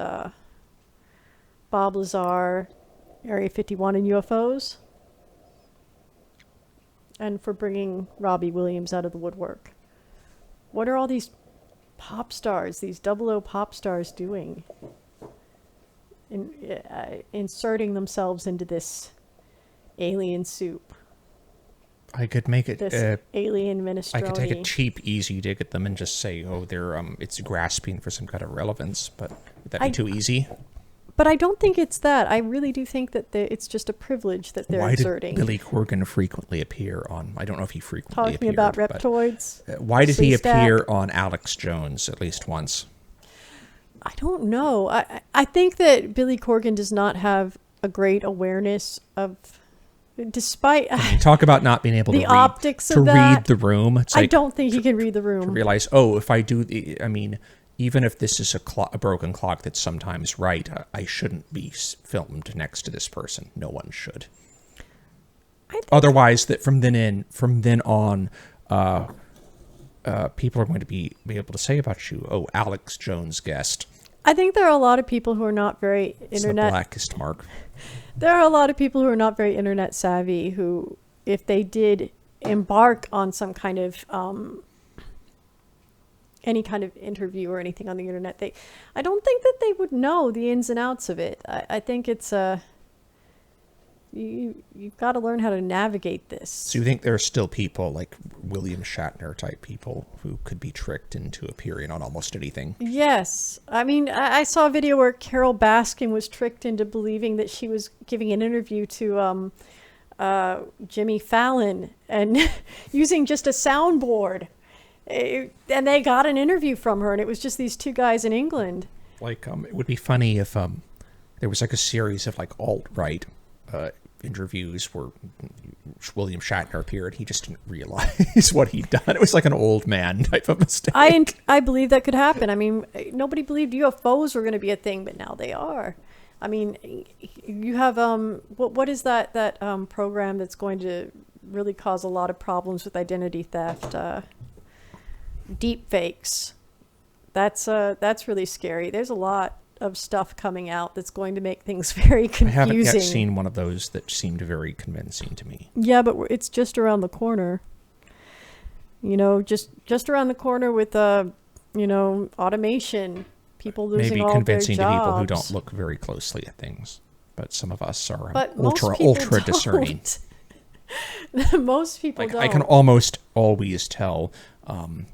[SPEAKER 2] Bob Lazar, Area 51 and UFOs. And for bringing Robbie Williams out of the woodwork. What are all these pop stars, these 00 pop stars doing? Inserting themselves into this alien soup.
[SPEAKER 1] I could make it.
[SPEAKER 2] this alien minestrone.
[SPEAKER 1] I could take a cheap, easy dig at them and just say, "Oh, they're it's grasping for some kind of relevance." But would that be too easy?
[SPEAKER 2] But I don't think it's that. I really do think that it's just a privilege that they're exerting.
[SPEAKER 1] Why did Billy Corgan frequently appear on? I don't know if he frequently
[SPEAKER 2] talking about reptoids.
[SPEAKER 1] Why did he appear on Alex Jones at least once?
[SPEAKER 2] I don't know. I think that Billy Corgan does not have a great awareness of, despite
[SPEAKER 1] talk about not being able
[SPEAKER 2] the
[SPEAKER 1] to read,
[SPEAKER 2] optics
[SPEAKER 1] to
[SPEAKER 2] of that,
[SPEAKER 1] read the room. It's like,
[SPEAKER 2] I don't think he can read the room.
[SPEAKER 1] To realize, oh, if I do, I mean, even if this is a broken clock that's sometimes right, I shouldn't be filmed next to this person. No one should. Otherwise, that from then on, people are going to be able to say about you, oh, Alex Jones guest.
[SPEAKER 2] I think there are a lot of people who are not very
[SPEAKER 1] It's the blackest mark.
[SPEAKER 2] There are a lot of people who are not very internet savvy who, if they did embark on some kind of any kind of interview or anything on the internet, I don't think that they would know the ins and outs of it. I think it's you've got to learn how to navigate this.
[SPEAKER 1] So you think there are still people like William Shatner type people who could be tricked into appearing on almost anything?
[SPEAKER 2] Yes. I mean, I saw a video where Carol Baskin was tricked into believing that she was giving an interview to Jimmy Fallon and using just a soundboard. And they got an interview from her, and it was just these two guys in England.
[SPEAKER 1] Like, it would be funny if there was like a series of like alt-right interviews where William Shatner appeared. He just didn't realize what he'd done. It was like an old man type of mistake.
[SPEAKER 2] I believe that could happen. I mean, nobody believed UFOs were going to be a thing, but now they are. I mean, you have what is that program that's going to really cause a lot of problems with identity theft? Deep fakes. That's really scary. There's a lot of stuff coming out that's going to make things very confusing.
[SPEAKER 1] I haven't yet seen one of those that seemed very convincing to me.
[SPEAKER 2] Yeah, but it's just around the corner. You know, just around the corner with automation, people losing all their jobs.
[SPEAKER 1] Maybe convincing to people who don't look very closely at things. But some of us are ultra discerning.
[SPEAKER 2] Most people don't.
[SPEAKER 1] I can almost always tell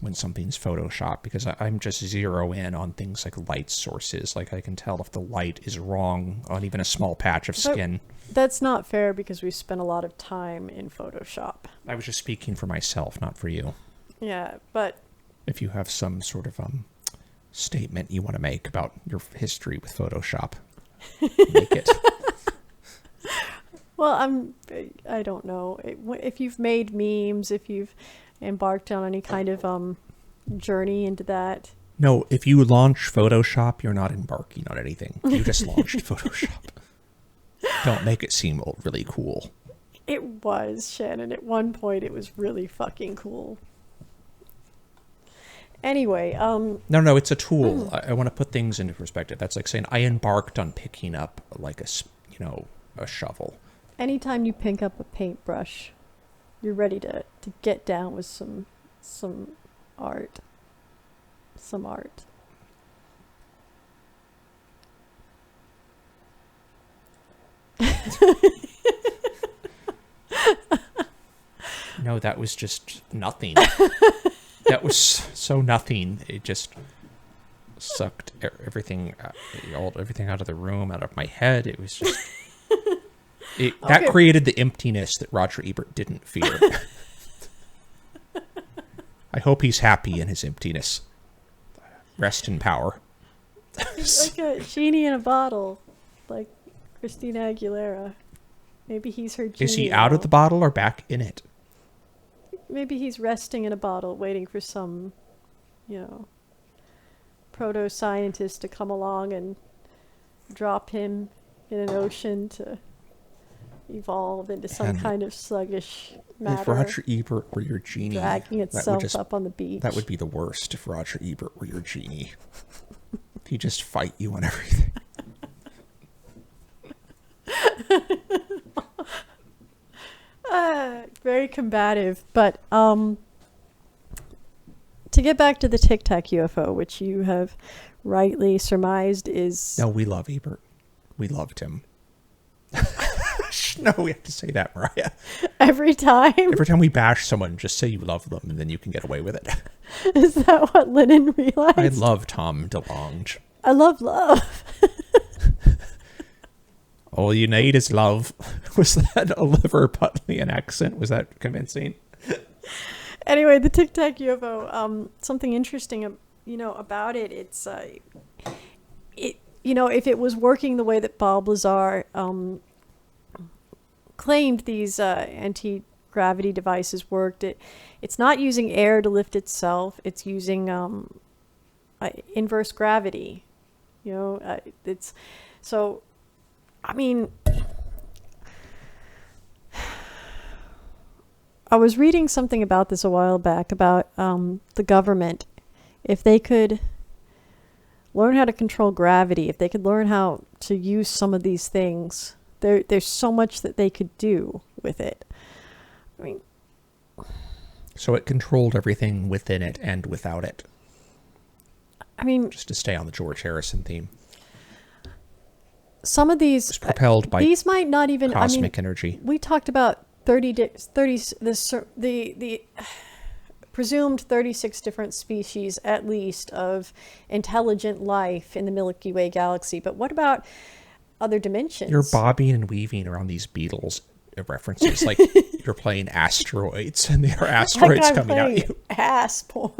[SPEAKER 1] when something's Photoshopped because I'm just zero in on things like light sources. Like I can tell if the light is wrong on even a small patch of skin.
[SPEAKER 2] That's not fair because we spent a lot of time in Photoshop.
[SPEAKER 1] I was just speaking for myself, not for you.
[SPEAKER 2] Yeah, but if
[SPEAKER 1] you have some sort of statement you want to make about your history with Photoshop, make it.
[SPEAKER 2] Well, I don't know. If you've made memes, if you've embarked on any kind of journey into that.
[SPEAKER 1] No, if you launch Photoshop, you're not embarking on anything. You just launched Photoshop. Don't make it seem really cool.
[SPEAKER 2] It was, Shannon. At one point, it was really fucking cool. Anyway,
[SPEAKER 1] No, it's a tool. I want to put things into perspective. That's like saying I embarked on picking up like a shovel.
[SPEAKER 2] Anytime you pick up a paintbrush, you're ready to get down with some art. Some art.
[SPEAKER 1] No, that was just nothing. That was so nothing. It just sucked everything out of the room, out of my head. It was just... That created the emptiness that Roger Ebert didn't fear. I hope he's happy in his emptiness. Rest in power.
[SPEAKER 2] He's like a genie in a bottle, like Christina Aguilera. Maybe he's her genie.
[SPEAKER 1] Is he out of the bottle or back in it?
[SPEAKER 2] Maybe he's resting in a bottle, waiting for some, proto-scientist to come along and drop him in an ocean to evolve into some kind of sluggish matter.
[SPEAKER 1] If Roger Ebert were your genie,
[SPEAKER 2] dragging itself up on the beach.
[SPEAKER 1] That would be the worst if Roger Ebert were your genie. He'd just fight you on everything.
[SPEAKER 2] Very combative, but to get back to the Tic Tac UFO, which you have rightly surmised is...
[SPEAKER 1] No, we love Ebert. We loved him. No, we have to say that, Mariah.
[SPEAKER 2] Every time?
[SPEAKER 1] Every time we bash someone, just say you love them, and then you can get away with it.
[SPEAKER 2] Is that what Lennon realized?
[SPEAKER 1] I love Tom DeLonge.
[SPEAKER 2] I love love.
[SPEAKER 1] All you need is love. Was that a Liverpudlian accent? Was that convincing?
[SPEAKER 2] Anyway, the Tic Tac UFO. Something interesting, about it. It's if it was working the way that Bob Lazar claimed these anti-gravity devices worked, it's not using air to lift itself. It's using inverse gravity. It's so. I mean, I was reading something about this a while back about the government. If they could learn how to control gravity, if they could learn how to use some of these things, there's so much that they could do with it. I mean,
[SPEAKER 1] so it controlled everything within it and without it.
[SPEAKER 2] I mean,
[SPEAKER 1] just to stay on the George Harrison theme.
[SPEAKER 2] Some of these
[SPEAKER 1] it's propelled by
[SPEAKER 2] these might not even
[SPEAKER 1] cosmic energy.
[SPEAKER 2] We talked about the presumed 36 different species at least of intelligent life in the Milky Way galaxy. But what about other dimensions?
[SPEAKER 1] You're bobbing and weaving around these Beatles references like you're playing asteroids and there are asteroids coming at you.
[SPEAKER 2] Ass porn.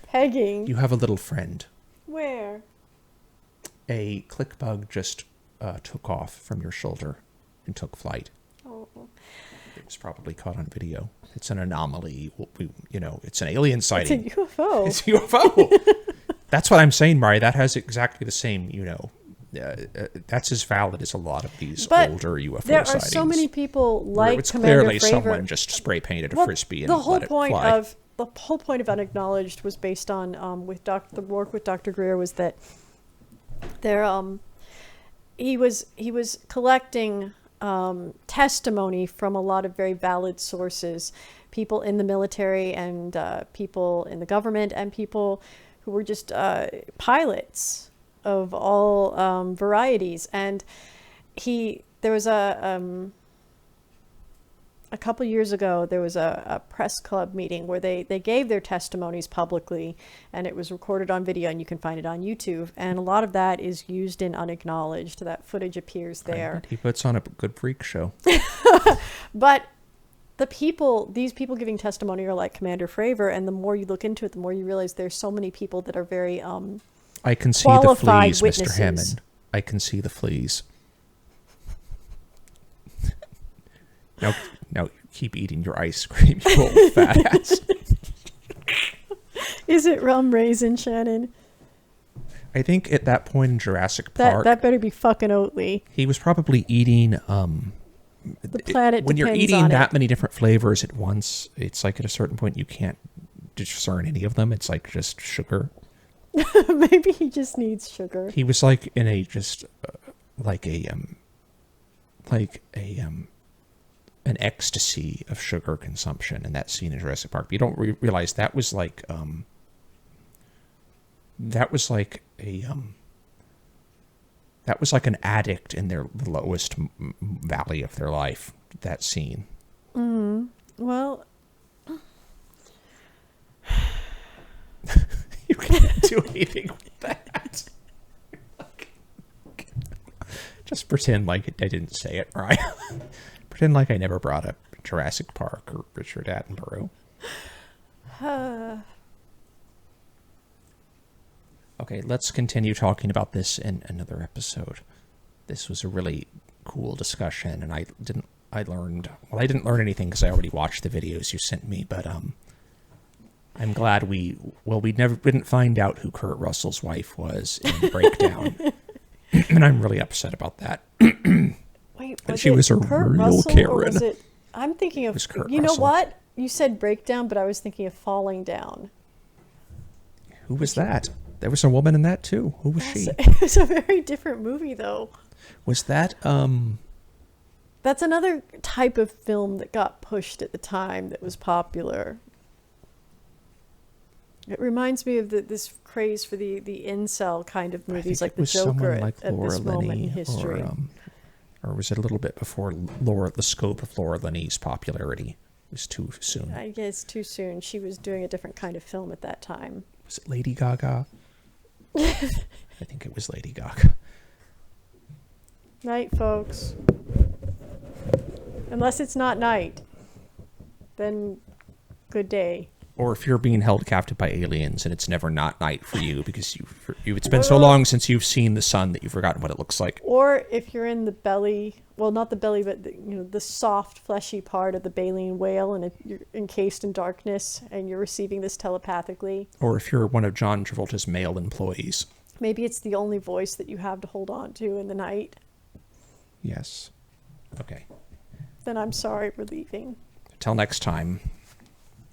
[SPEAKER 2] Pegging.
[SPEAKER 1] You have a little friend.
[SPEAKER 2] Where?
[SPEAKER 1] A click bug just took off from your shoulder and took flight.
[SPEAKER 2] Oh.
[SPEAKER 1] It was probably caught on video. It's an anomaly. It's an alien sighting.
[SPEAKER 2] It's a UFO.
[SPEAKER 1] It's a UFO. That's what I'm saying, Mari. That has exactly the same, that's as valid as a lot of these older UFO
[SPEAKER 2] there
[SPEAKER 1] sightings.
[SPEAKER 2] Are so many people like
[SPEAKER 1] it's
[SPEAKER 2] Commander
[SPEAKER 1] clearly
[SPEAKER 2] Fravor.
[SPEAKER 1] Someone just spray painted a frisbee and let it fly.
[SPEAKER 2] The whole point of Unacknowledged was based on the work with Dr. Greer was that he was collecting testimony from a lot of very valid sources, people in the military and people in the government and people who were just pilots of all varieties. And there was a couple years ago, there was a press club meeting where they gave their testimonies publicly, and it was recorded on video, and you can find it on YouTube. And a lot of that is used in Unacknowledged. That footage appears there.
[SPEAKER 1] He puts on a good freak show.
[SPEAKER 2] But these people giving testimony are like Commander Fravor, and the more you look into it, the more you realize there's so many people that are very
[SPEAKER 1] I can see the fleas,
[SPEAKER 2] witnesses.
[SPEAKER 1] Mr. Hammond. I can see the fleas. Now keep eating your ice cream, you old fat ass.
[SPEAKER 2] Is it rum raisin, Shannon?
[SPEAKER 1] I think at that point in Jurassic Park,
[SPEAKER 2] that better be fucking Oatly.
[SPEAKER 1] He was probably eating.
[SPEAKER 2] The planet
[SPEAKER 1] when you're
[SPEAKER 2] depends
[SPEAKER 1] eating
[SPEAKER 2] on
[SPEAKER 1] that
[SPEAKER 2] it.
[SPEAKER 1] many different flavors at once, it's like at a certain point you can't discern any of them. It's like just sugar.
[SPEAKER 2] Maybe he just needs sugar.
[SPEAKER 1] He was like in a an ecstasy of sugar consumption in that scene in Jurassic Park. But you don't realize that was like an addict in the lowest valley of their life. That scene.
[SPEAKER 2] Well,
[SPEAKER 1] you can't do anything with that. Just pretend like I didn't say it, right? Pretend like I never brought up Jurassic Park or Richard Attenborough. Okay, let's continue talking about this in another episode. This was a really cool discussion, and I didn't learn anything because I already watched the videos you sent me, but I'm glad we didn't find out who Kurt Russell's wife was in Breakdown. And I'm really upset about that.
[SPEAKER 2] wait,
[SPEAKER 1] she was a
[SPEAKER 2] Kurt
[SPEAKER 1] real
[SPEAKER 2] Russell,
[SPEAKER 1] Karen.
[SPEAKER 2] or was it? I'm thinking of. You know
[SPEAKER 1] Russell.
[SPEAKER 2] what? You said Breakdown, but I was thinking of Falling Down.
[SPEAKER 1] Who was that? There was a woman in that too. Who was she?
[SPEAKER 2] It was a very different movie, though.
[SPEAKER 1] Was that
[SPEAKER 2] That's another type of film that got pushed at the time that was popular. It reminds me of this craze for the incel kind of movies, like The Joker,
[SPEAKER 1] like
[SPEAKER 2] at
[SPEAKER 1] Laura
[SPEAKER 2] this moment in
[SPEAKER 1] Linney
[SPEAKER 2] history.
[SPEAKER 1] or Or was it a little bit before the scope of Laura Linney's popularity? It was too soon.
[SPEAKER 2] I guess too soon. She was doing a different kind of film at that time.
[SPEAKER 1] Was it Lady Gaga? I think it was Lady Gaga.
[SPEAKER 2] Night, folks. Unless it's not night, then good day.
[SPEAKER 1] Or if you're being held captive by aliens and it's never not night for you because it's been so long since you've seen the sun that you've forgotten what it looks like.
[SPEAKER 2] Or if you're in the belly, well, not the belly, but the soft, fleshy part of the baleen whale, and you're encased in darkness, and you're receiving this telepathically.
[SPEAKER 1] Or if you're one of John Travolta's male employees.
[SPEAKER 2] Maybe it's the only voice that you have to hold on to in the night.
[SPEAKER 1] Yes. Okay.
[SPEAKER 2] Then I'm sorry we're leaving.
[SPEAKER 1] Till next time.